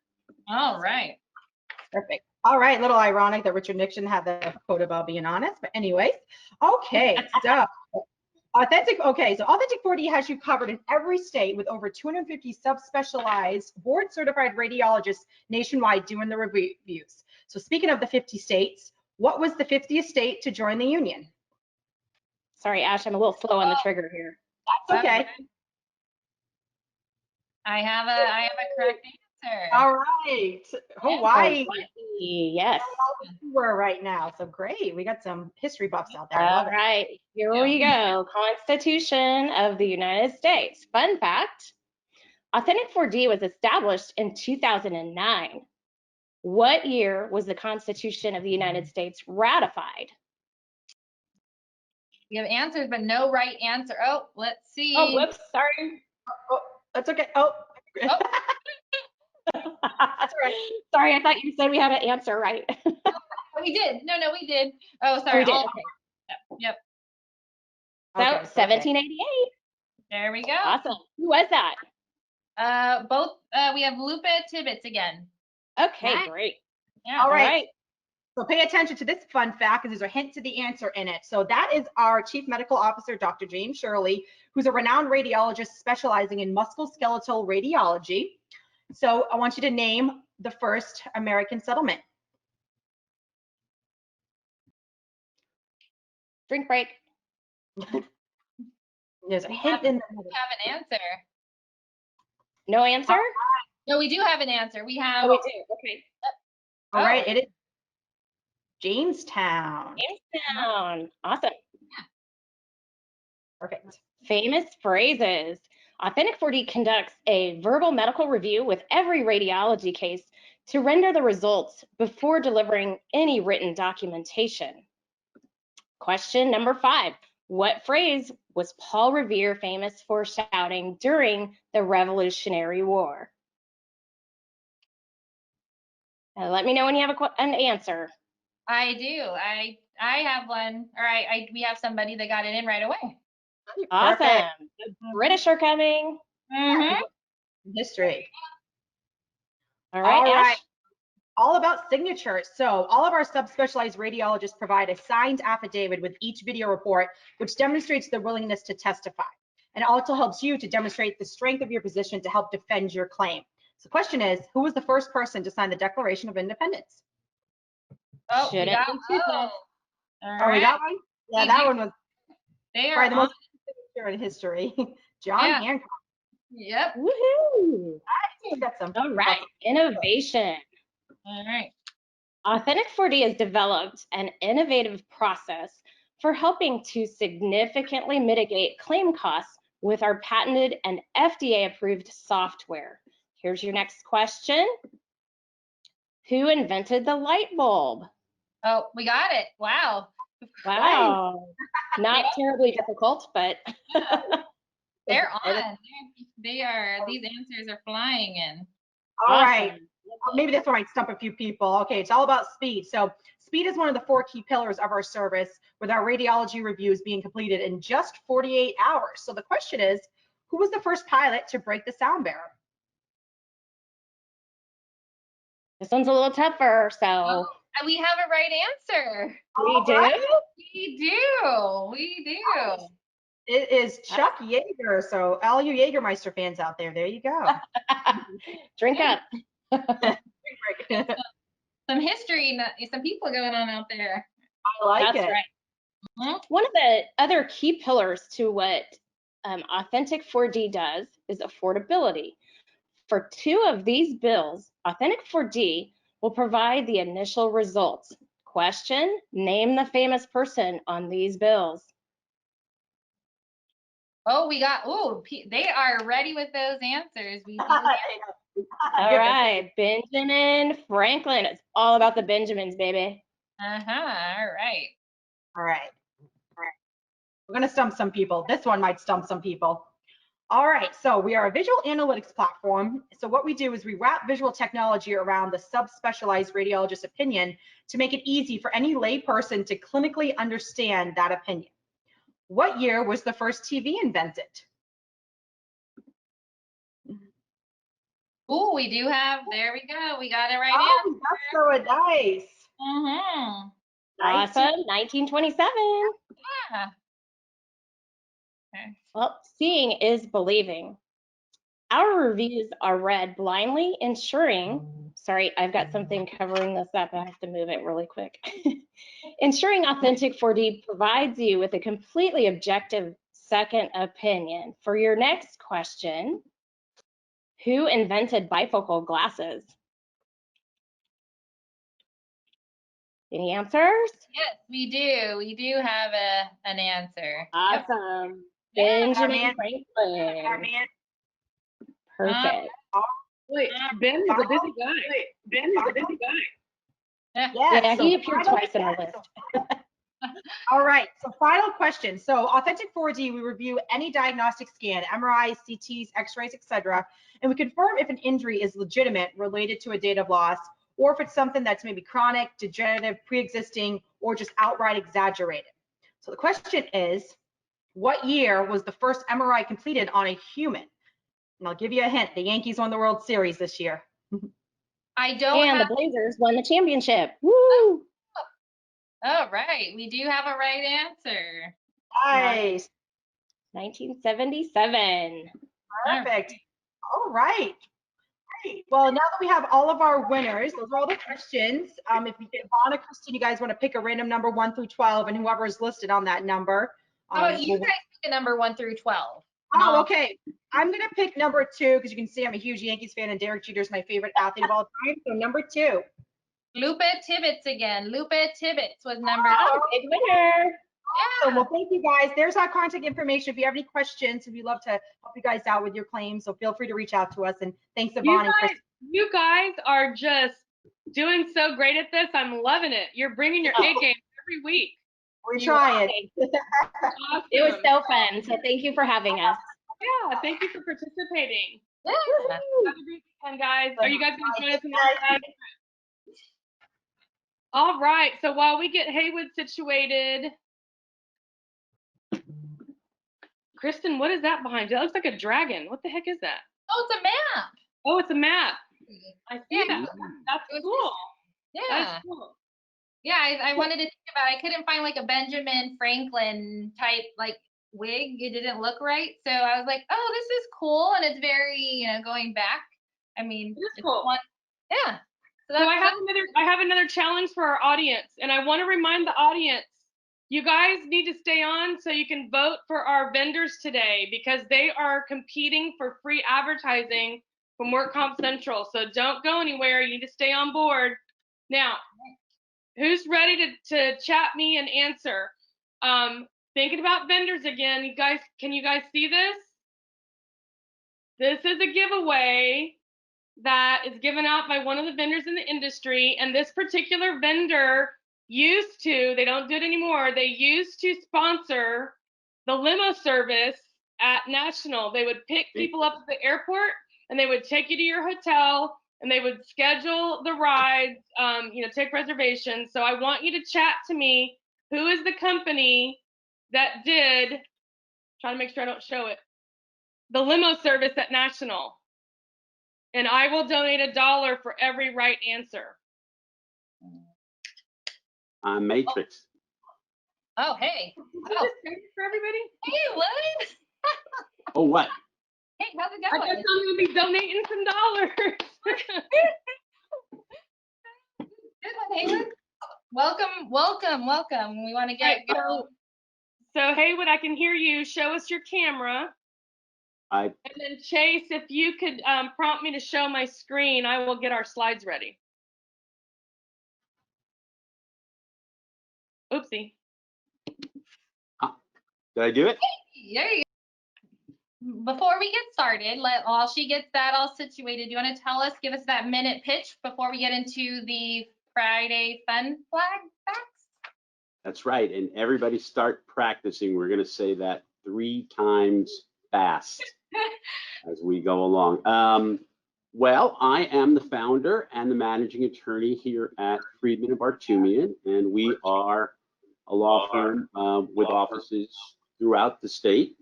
All right.
Perfect. All right, a little ironic that Richard Nixon had the quote about being honest, but anyways, okay, so Authentic 4D has you covered in every state with over 250 subspecialized board-certified radiologists nationwide doing the reviews. So speaking of the 50 states, what was the 50th state to join the union?
Sorry, Ash, I'm a little slow on the trigger here.
That's okay.
I have a correct answer.
All right, Hawaii.
Yes.
We're right now, so great. We got some history buffs out there.
All right, here we go. Constitution of the United States. Fun fact, Authentic 4D was established in 2009. What year was the Constitution of the United States ratified?
We have answers, but no right answer. Oh, let's see.
Oh, whoops, sorry.
Oh, that's okay. Oh.
That's all right. Sorry, I thought you said we had an answer right.
We
we did. No, we did. Oh,
Oh,
sorry.
we did.
All-
Okay.
Yep.
So
Okay,
1788.
There we go.
Awesome. Who was that?
Both, we have Lupa Tibbetts again.
Okay,
Nice.
great.
Yeah.
All right. So pay attention to this fun fact, because there's a hint to the answer in it. So that is our Chief Medical Officer, Dr. James Shirley, who's a renowned radiologist specializing in musculoskeletal radiology. So I want you to name the first American settlement.
Drink break.
There's a hint in
We have an answer.
No answer?
No, we do have an answer. We have.
Oh, we do. Okay.
All right, it is Jamestown.
Jamestown. Awesome.
Perfect.
Famous phrases. Authentic 4D conducts a verbal medical review with every radiology case to render the results before delivering any written documentation. Question number 5. What phrase was Paul Revere famous for shouting during the Revolutionary War? Let me know when you have an answer.
I do. I have one. All right. We have somebody that got it in right away.
Awesome.
Perfect.
The British are coming.
Mm-hmm.
History.
All right, Ash.
All about signatures. So all of our subspecialized radiologists provide a signed affidavit with each video report, which demonstrates their willingness to testify. And it also helps you to demonstrate the strength of your position to help defend your claim. So the question is, who was the first person to sign the Declaration of Independence?
Oh, we got
two.
All
Oh, we
right.
got one? Yeah,
We
that
do.
one was
They are
probably the
on.
most signature in history. John
Yeah.
Hancock.
Yep.
Woohoo.
Got some.
All right. Innovation.
All right.
Authentic 4D has developed an innovative process for helping to significantly mitigate claim costs with our patented and FDA-approved software. Here's your next question. Who invented the light bulb?
Oh, we got it. Wow.
Wow. Not terribly difficult, but
They're on. They are. These answers are flying in.
All
awesome.
right. Maybe this one might stump a few people. Okay, it's all about speed. So speed is one of the 4 key pillars of our service, with our radiology reviews being completed in just 48 hours. So the question is, who was the first pilot to break the sound barrier?
This one's a little tougher, so.
Oh, we have a right answer.
We do?
Right.
We do. We do.
It is Chuck Yeager. So all you Jägermeister fans out there, there you go.
Drink up.
Some history, some people going on out there.
I like
That's
it.
right.
Mhm.
One of the other key pillars to what Authentic 4D does is affordability. For 2 of these bills, Authentic 4D will provide the initial results. Question, name the famous person on these bills.
Oh, we got, oh, they are ready with those answers. We
All right, Benjamin Franklin. It's all about the Benjamins, baby.
Uh-huh, all right.
All right. We're going to stump some people. This one might stump some people. All right, so we are a visual analytics platform. So what we do is we wrap visual technology around the subspecialized radiologist opinion to make it easy for any lay person to clinically understand that opinion. What year was the first TV invented?
Oh, we do have, there we go. We got it right
Oh, that's so nice.
Mm-hmm.
Awesome, 1927.
Yeah. Okay.
Well, seeing is believing. Our reviews are read blindly, ensuring, sorry, I've got something covering this up. I have to move it really quick. Ensuring Authentic 4D provides you with a completely objective second opinion. For your next question, who invented bifocal glasses? Any answers?
Yes, we do. We do have an answer.
Awesome.
Yep.
Benjamin Franklin. Perfect.
Wait, Ben is a busy guy. Ben is a busy guy.
Yeah,
so
he appeared twice in our list.
All right, so final question. So Authentic 4D, we review any diagnostic scan, MRIs, CTs, X-rays, etc., and we confirm if an injury is legitimate related to a date of loss, or if it's something that's maybe chronic, degenerative, pre-existing, or just outright exaggerated. So the question is, what year was the first MRI completed on a human? And I'll give you a hint, the Yankees won the World Series this year.
I don't
And
have.
the Blazers won the championship. Woo!
All right, we do have a right answer.
Nice.
1977.
Perfect. All right. Great. Well, now that we have all of our winners, those are all the questions. If Yvonne or Kristen, you guys want to pick a random number 1 through 12, and whoever is listed on that number.
How about you guys pick a number 1 through 12?
Oh, okay. I'm going to pick number 2 because you can see I'm a huge Yankees fan and Derek Jeter is my favorite athlete of all time. So number 2.
Lupe Tibbetts again. Lupe Tibbetts was number 2.
Oh, big winner.
So, well, thank you guys. There's our contact information. If you have any questions, if you'd love to help you guys out with your claims, so feel free to reach out to us. And thanks, Yvonne and Kristen.
You guys are just doing so great at this. I'm loving it. You're bringing your A game every week.
We're trying.
Awesome.
It was so fun. So thank you for having us.
Yeah, thank you for participating.
Yeah.
Have a great weekend, guys. Are you guys going to join us tomorrow? All right. So while we get Haywood situated, Kristen, what is that behind you? That looks like a dragon. What the heck is that?
Oh, it's a map.
Oh, it's a map. I see that. That's cool.
Yeah.
That's cool.
Yeah, I wanted to think about it. I couldn't find like a Benjamin Franklin type like wig. It didn't look right. So I was like, oh, this is cool. And it's very, going back. I mean,
it's cool.
Fun. Yeah.
So I have another challenge for our audience. And I want to remind the audience, you guys need to stay on so you can vote for our vendors today because they are competing for free advertising from WorkCompCentral. So don't go anywhere. You need to stay on board. Now, who's ready to chat me and answer? Thinking about vendors again. You guys, can you guys see this? This is a giveaway that is given out by one of the vendors in the industry. And this particular vendor used to, they don't do it anymore, they used to sponsor the limo service at National. They would pick people up at the airport and they would take you to your hotel and they would schedule the rides, take reservations. So I want you to chat to me, who is the company that did, trying to make sure I don't show it, the limo service at National. And I will donate $1 for every right answer.
Matrix.
Oh, hey.
Oh. For everybody?
Hey, what?
Oh, what?
Hey, how's it
I
going?
guess I'm going to be donating some dollars.
Good one, Haywood. Welcome. We want to get going.
So, Haywood, I can hear you. Show us your camera. And then, Chase, if you could prompt me to show my screen, I will get our slides ready. Oopsie.
Did I do it?
There you go. Before we get started, while she gets that all situated, do you want to give us that minute pitch before we get into the Friday fun flag facts?
That's right. And everybody start practicing. We're going to say that 3 times fast as we go along. Well, I am the founder and the managing attorney here at Friedman & Bartumian, and we are a law firm with offices throughout the state.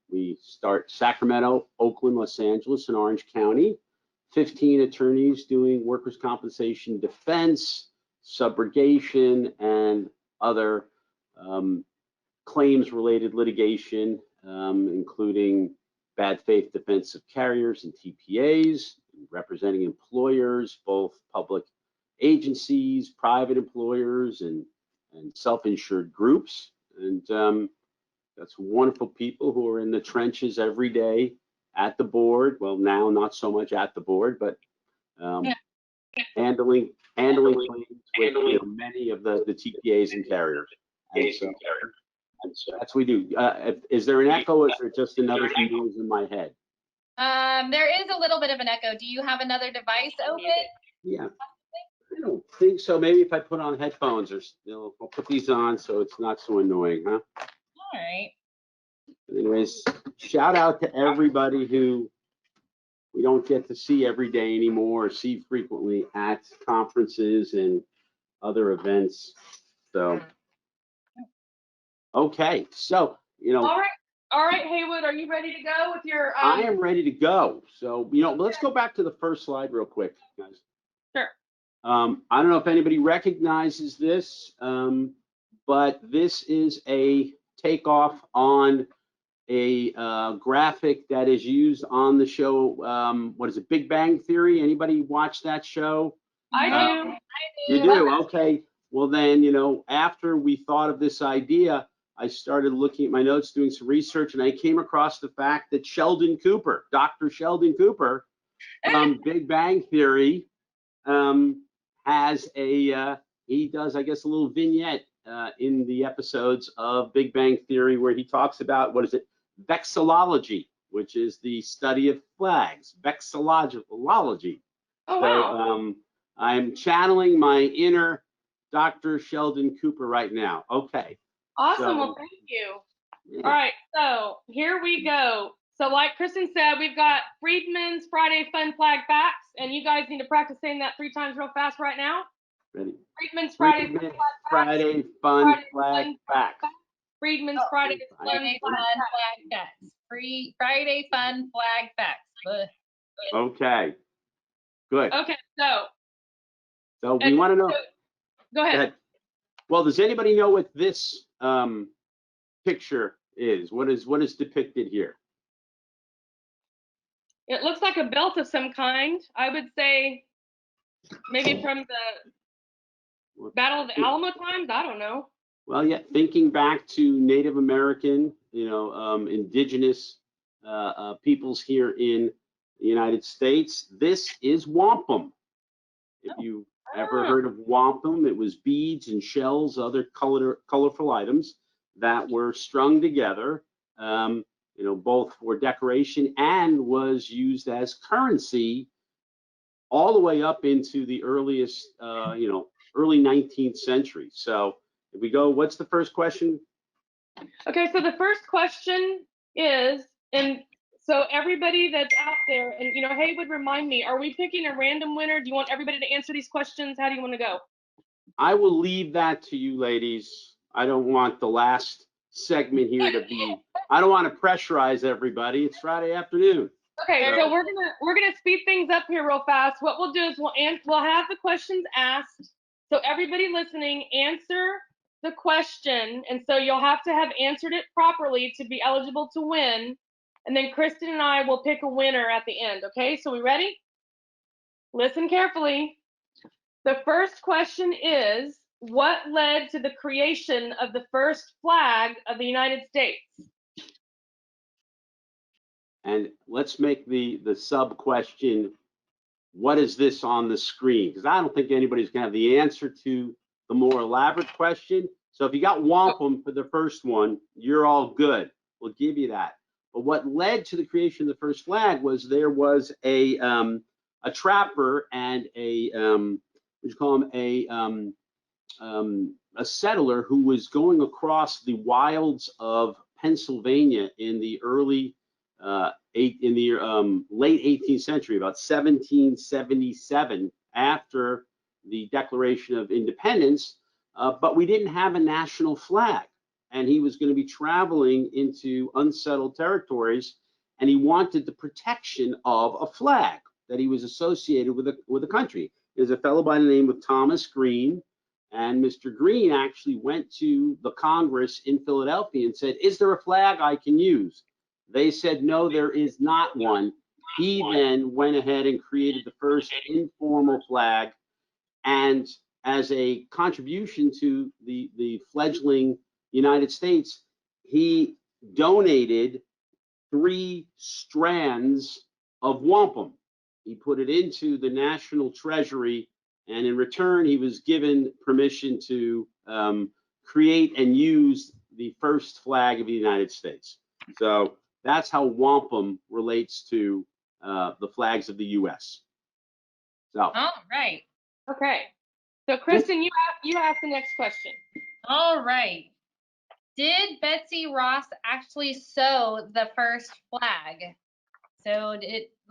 We start Sacramento, Oakland, Los Angeles, and Orange County. 15 attorneys doing workers' compensation defense, subrogation, and other claims-related litigation, including bad faith defense of carriers and TPAs, representing employers, both public agencies, private employers, and self-insured groups. And that's wonderful people who are in the trenches every day at the board. Well, now not so much at the board, but handling claims with many of the TPAs and carriers. And so that's what we do. Is there an echo, or is there just another noise in my head?
There is a little bit of an echo. Do you have another device open?
Yeah, I don't think so. Maybe if I put on headphones, or I'll put these on so it's not so annoying, huh?
All right.
Anyways, shout out to everybody who we don't get to see every day anymore, or see frequently at conferences and other events. So, okay, so, you know.
All right, Haywood, are you ready to go with your?
I am ready to go. So, you know, let's go back to the first slide real quick, guys.
Sure.
I don't know if anybody recognizes this, but this is a takeoff on a graphic that is used on the show. What is it, Big Bang Theory? Anybody watch that show?
I do.
You do? Okay. Well, then, you know, after we thought of this idea, I started looking at my notes, doing some research, and I came across the fact that Sheldon Cooper, Dr. Sheldon Cooper from Big Bang Theory, has he does, I guess, a little vignette in the episodes of Big Bang Theory where he talks about, what is it, vexillology, which is the study of flags, vexillology.
Oh, wow.
So I'm channeling my inner Dr. Sheldon Cooper right now. Okay.
Awesome.
So,
well, thank you.
yeah.
All right. So here we go. So like Kristen said, we've got Freedman's Friday Fun Flag Facts, and you guys need to practice saying that 3 times real fast right now.
Ready?
Freedman's Friday
Freedman's Friday Fun Flag Facts.
Freedman's Friday
Friday Fun Flag Facts. Friday Fun Flag Facts.
Okay. Good.
Okay.
So we want to know.
Go ahead.
Well, does anybody know what this picture is? What is depicted here?
It looks like a belt of some kind. I would say maybe from the Battle of the Alamo times. I don't know.
Well, yeah, thinking back to Native American, you know, indigenous peoples here in the United States, this is wampum. If you ever heard of wampum, it was beads and shells, other colorful items that were strung together, you know, both for decoration and was used as currency all the way up into the earliest, you know, early 19th century. So if we go, what's the first question?
Okay, so the first question is, and so everybody that's out there, and you know, Haywood, remind me, are we picking a random winner? Do you want everybody to answer these questions? How do you want to go?
I will leave that to you, ladies. I don't want the last segment here to be, I don't want to pressurize everybody. It's Friday afternoon.
Okay, so we're gonna speed things up here real fast. What we'll do is we'll have the questions asked. So everybody listening, answer the question, and so you'll have to have answered it properly to be eligible to win. And then Kristen and I will pick a winner at the end. Okay, so we ready? Listen carefully. The first question is, what led to the creation of the first flag of the United States?
And let's make the sub question, what is this on the screen? Because I don't think anybody's going to have the answer to the more elaborate question. So if you got wampum for the first one, you're all good. We'll give you that. But what led to the creation of the first flag was there was a trapper and a settler who was going across the wilds of Pennsylvania in the early late 18th century, about 1777, after the Declaration of Independence, but we didn't have a national flag. And he was going to be traveling into unsettled territories, and he wanted the protection of a flag that he was associated with a country. There's a fellow by the name of Thomas Green, and Mr. Green actually went to the Congress in Philadelphia and said, "Is there a flag I can use?" They said, "No, there is not one." He then went ahead and created the first informal flag, and as a contribution to the fledgling United States, he donated 3 strands of wampum. He put it into the national treasury, and in return, he was given permission to create and use the first flag of the United States. So that's how wampum relates to the flags of the U.S. So.
All right.
Okay. So Kristen, you ask the next question.
All right. Did Betsy Ross actually sew the first flag? So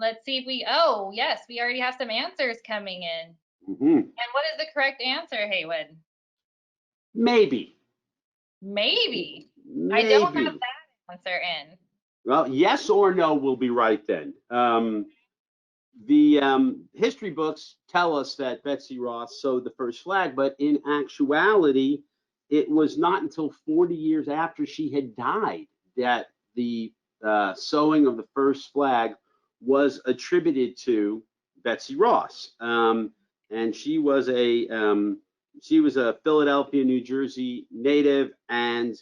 let's see if we, oh, yes, we already have some answers coming in.
Mhm.
And what is the correct answer, Haywood?
Maybe.
Maybe. I don't have
Maybe.
that answer in.
Well, yes or no will be right then. The history books tell us that Betsy Ross sewed the first flag, but in actuality, it was not until 40 years after she had died that the sewing of the first flag was attributed to Betsy Ross. And she was a Philadelphia, New Jersey native, and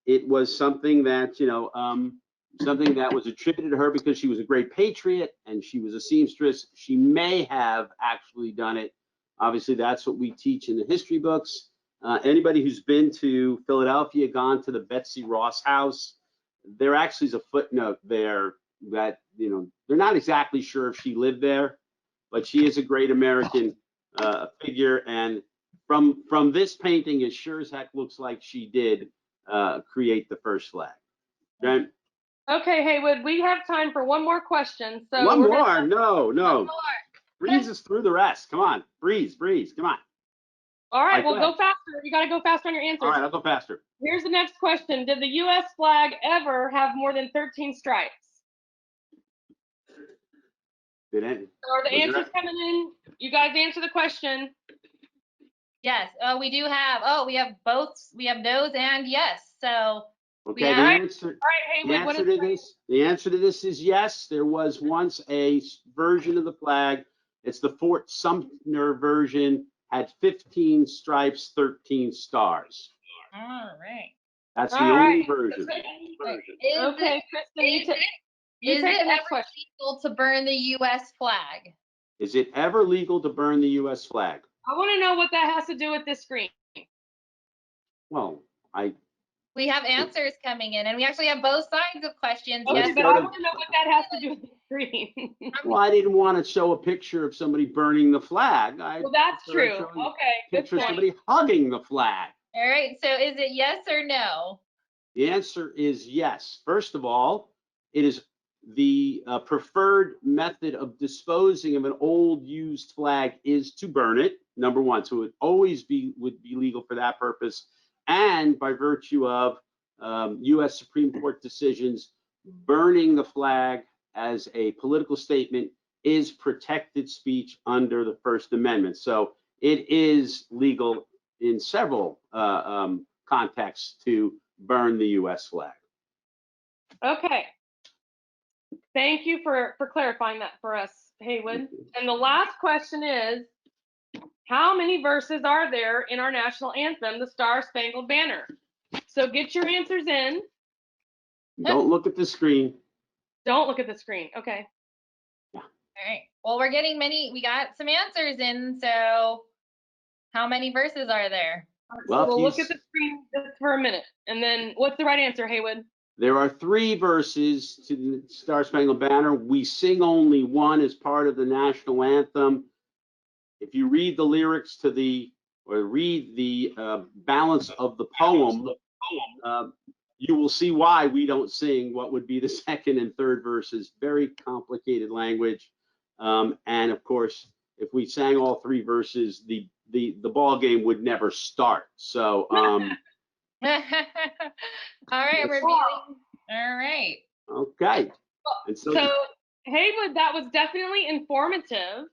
it was something that, something that was attributed to her because she was a great patriot and she was a seamstress. She may have actually done it. Obviously, that's what we teach in the history books. Anybody who's been to Philadelphia, gone to the Betsy Ross house, there actually is a footnote there that, they're not exactly sure if she lived there, but she is a great American figure. And from this painting, it sure as heck looks like she did create the first flag. Okay.
Okay, Haywood, we have time for one more question. So
One
we're
more?
gonna-
No.
One more.
Breeze us through the rest. Come on. Breeze. Come on.
All right,
All right,
well,
go
go
ahead.
faster. You got to go faster on your answers.
All right, I'll go faster.
Here's the next question. Did the U.S. flag ever have more than 13 stripes?
Did it?
Are the answers coming in? You guys answer the question.
Yes. Oh, we do have, we have both. We have no's and yes. So
Okay,
have-
the
All right,
the
Haywood, what
answer
is
to this, the answer to this is yes. There was once a version of the flag. It's the Fort Sumter version, had 15 stripes, 13 stars.
all right.
That's the
All
only
right.
version.
Okay, Kristen, you take
Is
the
it
next
ever
question.
legal to burn the U.S. flag?
Is it ever legal to burn the U.S. flag?
I want to know what that has to do with this screen.
Well,
We have answers coming in, and we actually have both sides of questions.
Okay,
Yes.
but I want to know what that has to do with the screen.
well, I didn't want to show a picture of somebody burning the flag.
Well, that's
prefer
true.
showing
Okay,
a picture
good
of
point.
somebody hugging the flag.
All right. So is it yes or no?
The answer is yes. First of all, it is the preferred method of disposing of an old used flag is to burn it, number one. So it always would be legal for that purpose. And by virtue of U.S. Supreme Court decisions, burning the flag as a political statement is protected speech under the First Amendment. So it is legal in several contexts to burn the U.S. flag.
Okay. Thank you for clarifying that for us, Haywood. And the last question is, how many verses are there in our national anthem, the Star-Spangled Banner? So get your answers in.
Don't look at the screen.
Don't look at the screen. Okay.
All right. Well, we're getting we got some answers in. So how many verses are there?
Well,
So we'll look at the screen just for a minute. And then what's the right answer, Haywood?
There are 3 verses to the Star-Spangled Banner. We sing only one as part of the national anthem. If you read the lyrics or read the balance of the poem, you will see why we don't sing what would be the second and third verses. Very complicated language. And of course, if we sang all 3 verses, the ball game would never start. So,
All right, we're being, all right.
okay. And so
Haywood, that was definitely informative.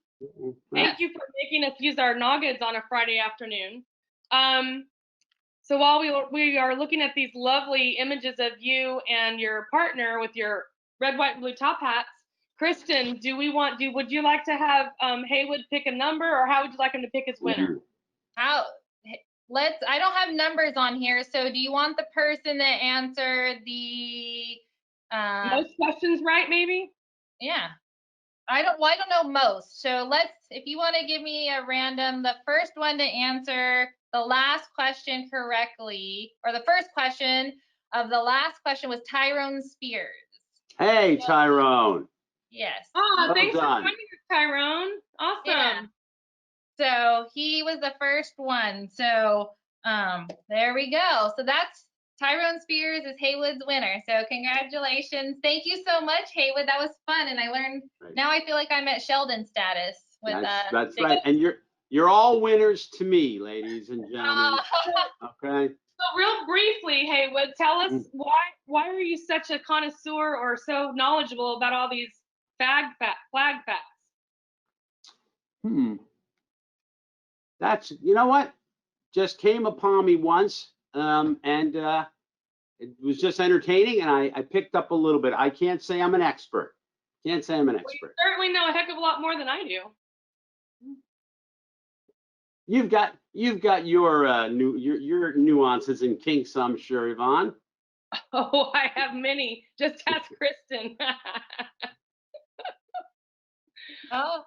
Thank you for making us use our noggins on a Friday afternoon. So while we are looking at these lovely images of you and your partner with your red, white, and blue top hats, Kristen, would you like to have Haywood pick a number, or how would you like him to pick his winner?
I don't have numbers on here, so do you want the person that answered the
most questions right, maybe?
Yeah. I don't know most. So if you want to give me a random, the first one to answer the last question correctly, or the first question of the last question was Tyrone Spears.
Hey, Tyrone.
Yes.
Oh, thanks for joining us, Tyrone. Awesome.
Yeah. So he was the first one. So there we go. So Tyrone Spears is Haywood's winner. So congratulations. Thank you so much, Haywood. That was fun. And I learned, now I feel like I'm at Sheldon status with
That's right. And you're all winners to me, ladies and gentlemen. Okay.
So real briefly, Haywood, tell us why are you such a connoisseur or so knowledgeable about all these flag facts?
That's, you know what? Just came upon me once, and it was just entertaining, and I picked up a little bit. I can't say I'm an expert. Can't say I'm an expert.
Well, you certainly know a heck of a lot more than I do.
You've got your your nuances and kinks, I'm sure, Yvonne.
Oh, I have many. Just ask Kristen.
Oh.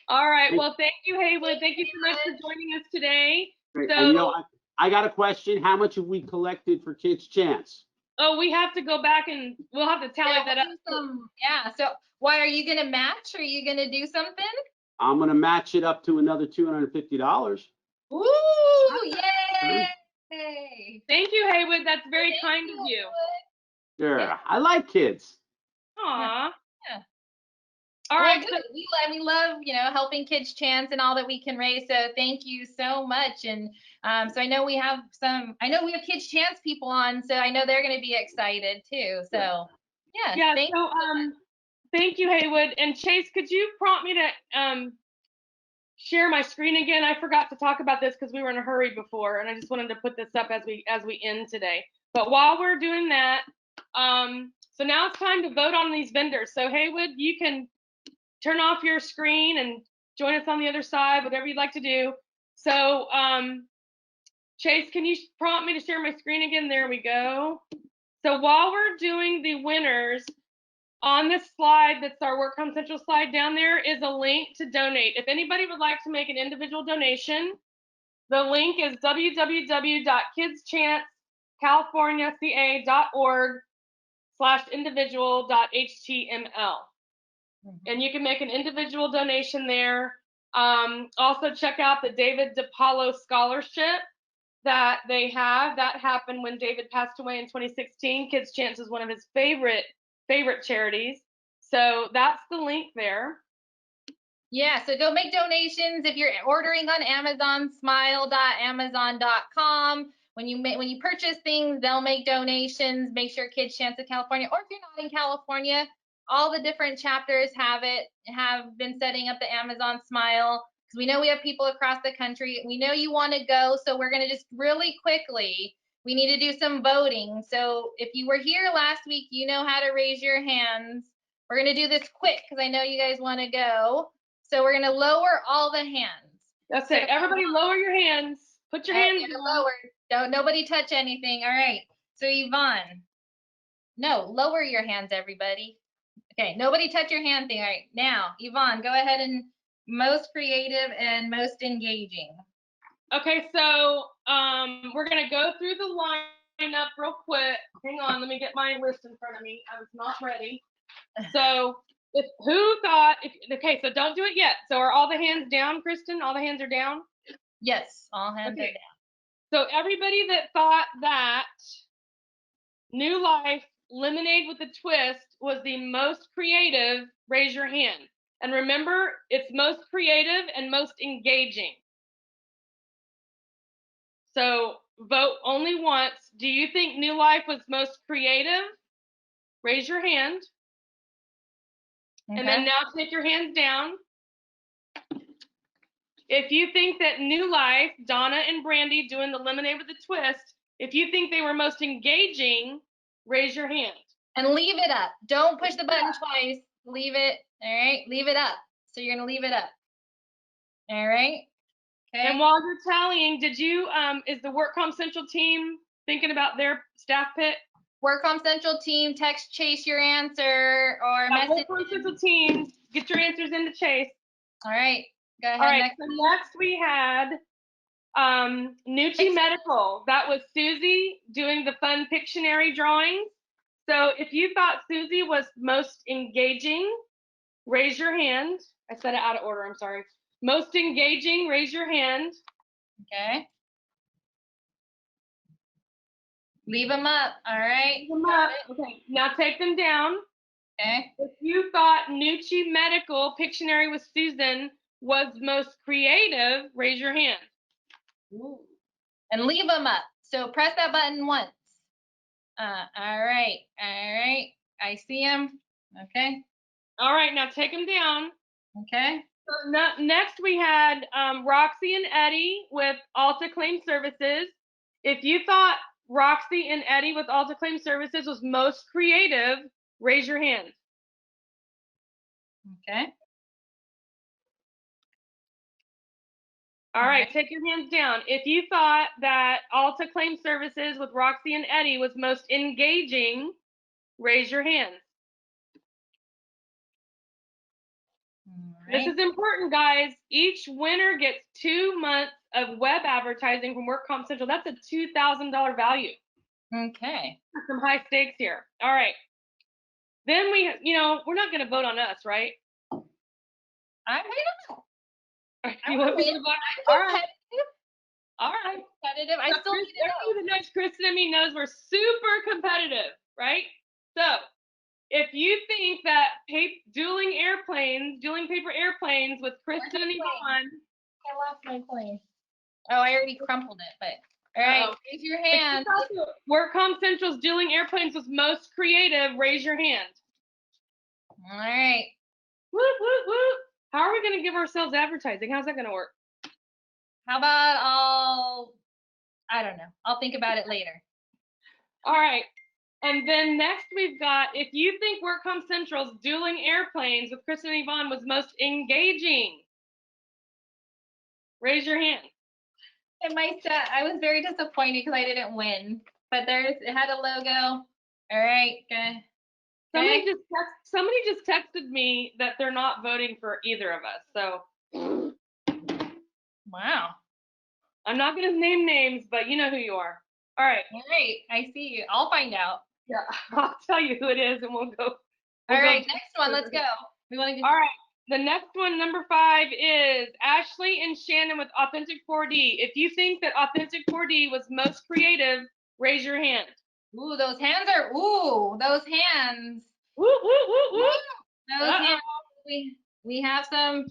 All right. Well, thank you, Haywood. Thank you so much for joining us today.
Great.
So,
and you know, I got a question. How much have we collected for Kids Chance?
Oh, we have to go back and we'll have to tally that up.
Yeah. So why are you going to match? Are you going to do something?
I'm going to match it up to another $250.
Ooh, yay!
Thank you, Haywood. That's very kind of you.
Sure. Yeah. I like kids.
Aw.
Yeah.
All right.
Good. We love, helping Kids Chance and all that we can raise. So thank you so much. And so I know we have Kids Chance people on, so I know they're going to be excited too. So yeah.
Thank you, Haywood. And Chase, could you prompt me to share my screen again? I forgot to talk about this because we were in a hurry before, and I just wanted to put this up as we end today. But while we're doing that, so now it's time to vote on these vendors. So Haywood, you can turn off your screen and join us on the other side, whatever you'd like to do. So Chase, can you prompt me to share my screen again? There we go. So while we're doing the winners, on this slide, that's our WorkCompCentral slide, down there is a link to donate. If anybody would like to make an individual donation, the link is www.kidschanceCaliforniaCA.org/individual.html. And you can make an individual donation there. Also check out the David DiPaolo Scholarship that they have. That happened when David passed away in 2016. Kids Chance is one of his favorite charities. So that's the link there.
Yeah, so go make donations. If you're ordering on Amazon, smile.amazon.com. When you purchase things, they'll make donations. Make sure Kids Chance of California, or if you're not in California, all the different chapters have been setting up the Amazon Smile, because we know we have people across the country. We know you want to go, so we're going to just really quickly, we need to do some voting. So if you were here last week, you know how to raise your hands. We're going to do this quick because I know you guys want to go. So we're going to lower all the hands.
That's it. Everybody lower your hands. Put your hands
lower. Don't nobody touch anything. All right. So Yvonne. No, lower your hands, everybody. Okay, nobody touch your hand thing. All right. Now, Yvonne, go ahead and most creative and most engaging.
Okay, so we're going to go through the lineup real quick. Hang on, let me get my list in front of me. I was not ready. So okay, so don't do it yet. So are all the hands down, Kristen? All the hands are down?
Yes, all hands are down.
So everybody that thought that New Life Lemonade with a Twist was the most creative, raise your hand. And remember, it's most creative and most engaging. So vote only once. Do you think New Life was most creative? Raise your hand. Okay. And then now take your hands down. If you think that New Life, Donna and Brandy doing the lemonade with a twist, if you think they were most engaging, raise your hand.
And leave it up. Don't push the button twice. Leave it. All right. Leave it up. So you're going to leave it up. All right.
Okay. And while you're tallying, did you, is the WorkCompCentral team thinking about their staff pick?
WorkCompCentral team, text Chase your answer or message.
WorkCompCentral team, get your answers into Chase.
All right. Go ahead.
All right. Next we had Nucci Medical. That was Susie doing the fun Pictionary drawings. So if you thought Susie was most engaging, raise your hand. I said it out of order. I'm sorry. Most engaging, raise your hand.
Okay. Leave them up. All right.
Leave them up. Okay. Now take them down.
Okay.
If you thought Nucci Medical Pictionary with Susan was most creative, raise your hand.
Ooh. And leave them up. So press that button once. All right. All right. I see them. Okay.
All right. Now take them down.
Okay.
So next we had Roxy and Eddie with Alta Claim Services. If you thought Roxy and Eddie with Alta Claim Services was most creative, raise your hand.
Okay.
All right, take your hands down. If you thought that Alta Claim Services with Roxy and Eddie was most engaging, raise your hand. This is important, guys. Each winner gets 2 months of web advertising from WorkCompCentral. That's a $2,000 value.
Okay.
Some high stakes here. All right. Then we're not going to vote on us, right?
I don't know.
You want me to vote? All right. All right.
Competitive. I still need to know.
Everyone that knows Kristen and me knows we're super competitive, right? So if you think that dueling paper airplanes with Kristen and Yvonne.
I lost my plane. Oh, I already crumpled it, but all right, raise your hand.
WorkCompCentral's dueling airplanes was most creative, raise your hand.
All right.
Whoop, whoop, whoop. How are we going to give ourselves advertising? How's that going to work?
How about I don't know. I'll think about it later.
All right. And then next we've got, if you think WorkCompCentral's dueling airplanes with Kristen and Yvonne was most engaging, raise your hand.
I was very disappointed because I didn't win, but it had a logo. All right, good.
Somebody just texted me that they're not voting for either of us. So,
wow.
I'm not going to name names, but you know who you are. All right.
All right, I see you. I'll find out.
Yeah, I'll tell you who it is, and we'll go.
All right, next one. Let's go. We want to go.
All right. The next one, number 5, is Ashley and Shannon with Authentic 4D. If you think that Authentic 4D was most creative, raise your hand.
Ooh, those hands are, those hands.
Woo, woo, woo, woo.
Those hands. We have there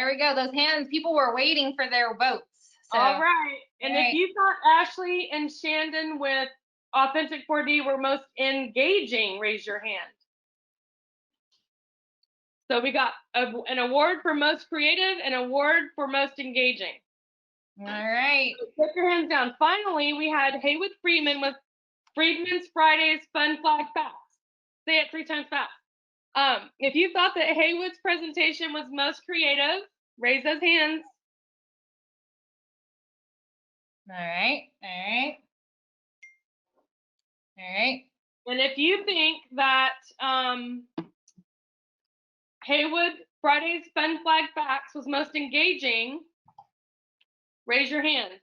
we go. Those hands, people were waiting for their votes. So.
All right. And if you thought Ashley and Shannon with Authentic 4D were most engaging, raise your hand. So we got an award for most creative and an award for most engaging.
All right.
So put your hands down. Finally, we had Haywood Freeman with Freedman's Fridays Fun Flag Facts. Say it 3 times fast. If you thought that Haywood's presentation was most creative, raise those hands.
All right. All right. All right.
And if you think that Haywood Fridays Fun Flag Facts was most engaging, raise your hand.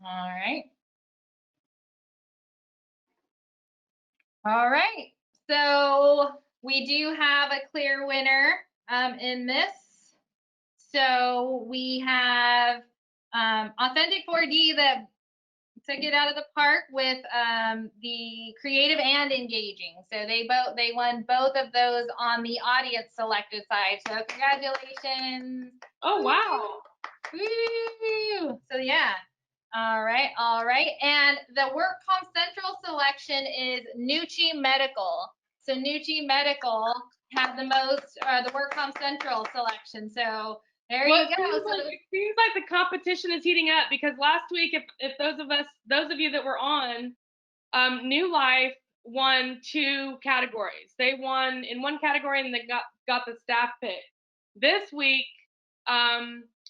All right. All right. So we do have a clear winner in this. So we have Authentic 4D that took it out of the park with the creative and engaging. So they won both of those on the audience selected side. So congratulations.
Oh, wow.
Woo! So yeah. All right. All right. And the WorkCompCentral selection is Nucci Medical. So Nucci Medical had the most, the WorkCompCentral selection. So there you go.
It seems like the competition is heating up because last week, if those of you that were on, New Life won 2 categories. They won in one category and they got the staff pick. This week,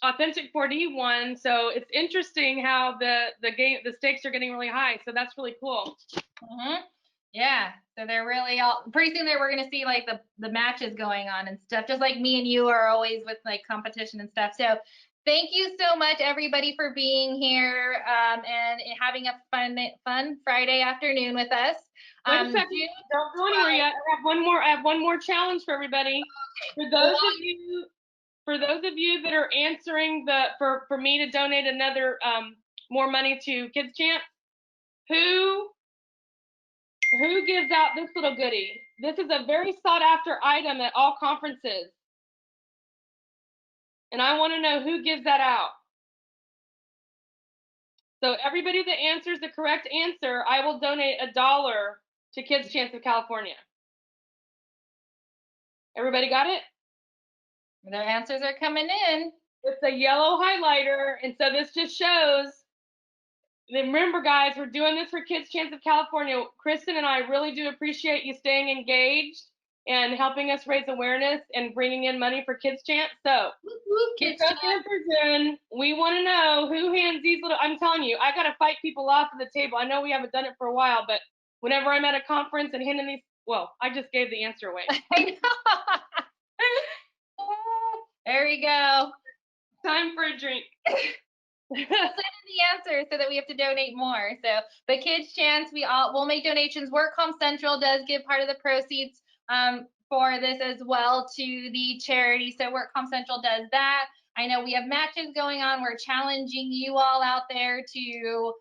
Authentic 4D won, so it's interesting how the stakes are getting really high. So that's really cool.
Yeah, so they're really pretty soon we're gonna see like the matches going on and stuff, just like me and you are always with like competition and stuff. So thank you so much everybody for being here and having a fun Friday afternoon with us.
Wait a second, don't go anywhere yet. I have one more challenge for everybody. Okay. For those of you for those of you that are answering for me to donate another more money to Kids Chance, who gives out this little goodie? This is a very sought after item at all conferences. And I want to know who gives that out. So everybody that answers the correct answer, I will donate $1 to Kids Chance of California. Everybody got it?
Their answers are coming in.
It's a yellow highlighter, and so this just shows. Remember, guys, we're doing this for Kids Chance of California. Kristen and I really do appreciate you staying engaged and helping us raise awareness and bringing in money for Kids Chance. So,
Kids
Chance. We want to know who hands these little. I'm telling you, I got to fight people off at the table. I know we haven't done it for a while, but whenever I'm at a conference and handing these, well, I just gave the answer away.
There we go.
Time for a drink.
Send in the answer so that we have to donate more. So, but Kids Chance, we'll make donations. WorkComp Central does give part of the proceeds for this as well to the charity. So WorkComp Central does that. I know we have matches going on. We're challenging you all out there to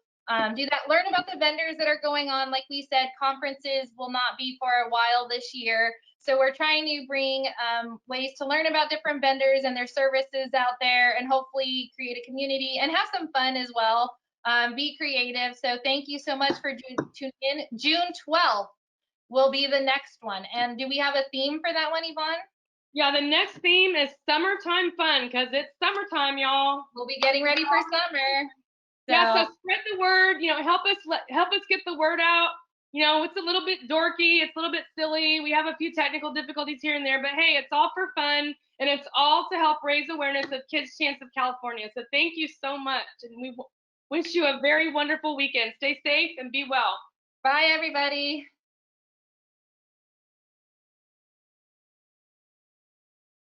do that. Learn about the vendors that are going on. Like we said, conferences will not be for a while this year. So we're trying to bring ways to learn about different vendors and their services out there, and hopefully create a community and have some fun as well. Be creative. So thank you so much for tuning in. June 12th will be the next one. And do we have a theme for that one, Yvonne?
Yeah, the next theme is summertime fun, because it's summertime, y'all.
We'll be getting ready for summer.
Yeah, so spread the word. Help us get the word out. It's a little bit dorky, it's a little bit silly. We have a few technical difficulties here and there, but hey, it's all for fun, and it's all to help raise awareness of Kids Chance of California. So thank you so much, and we wish you a very wonderful weekend. Stay safe and be well.
Bye, everybody.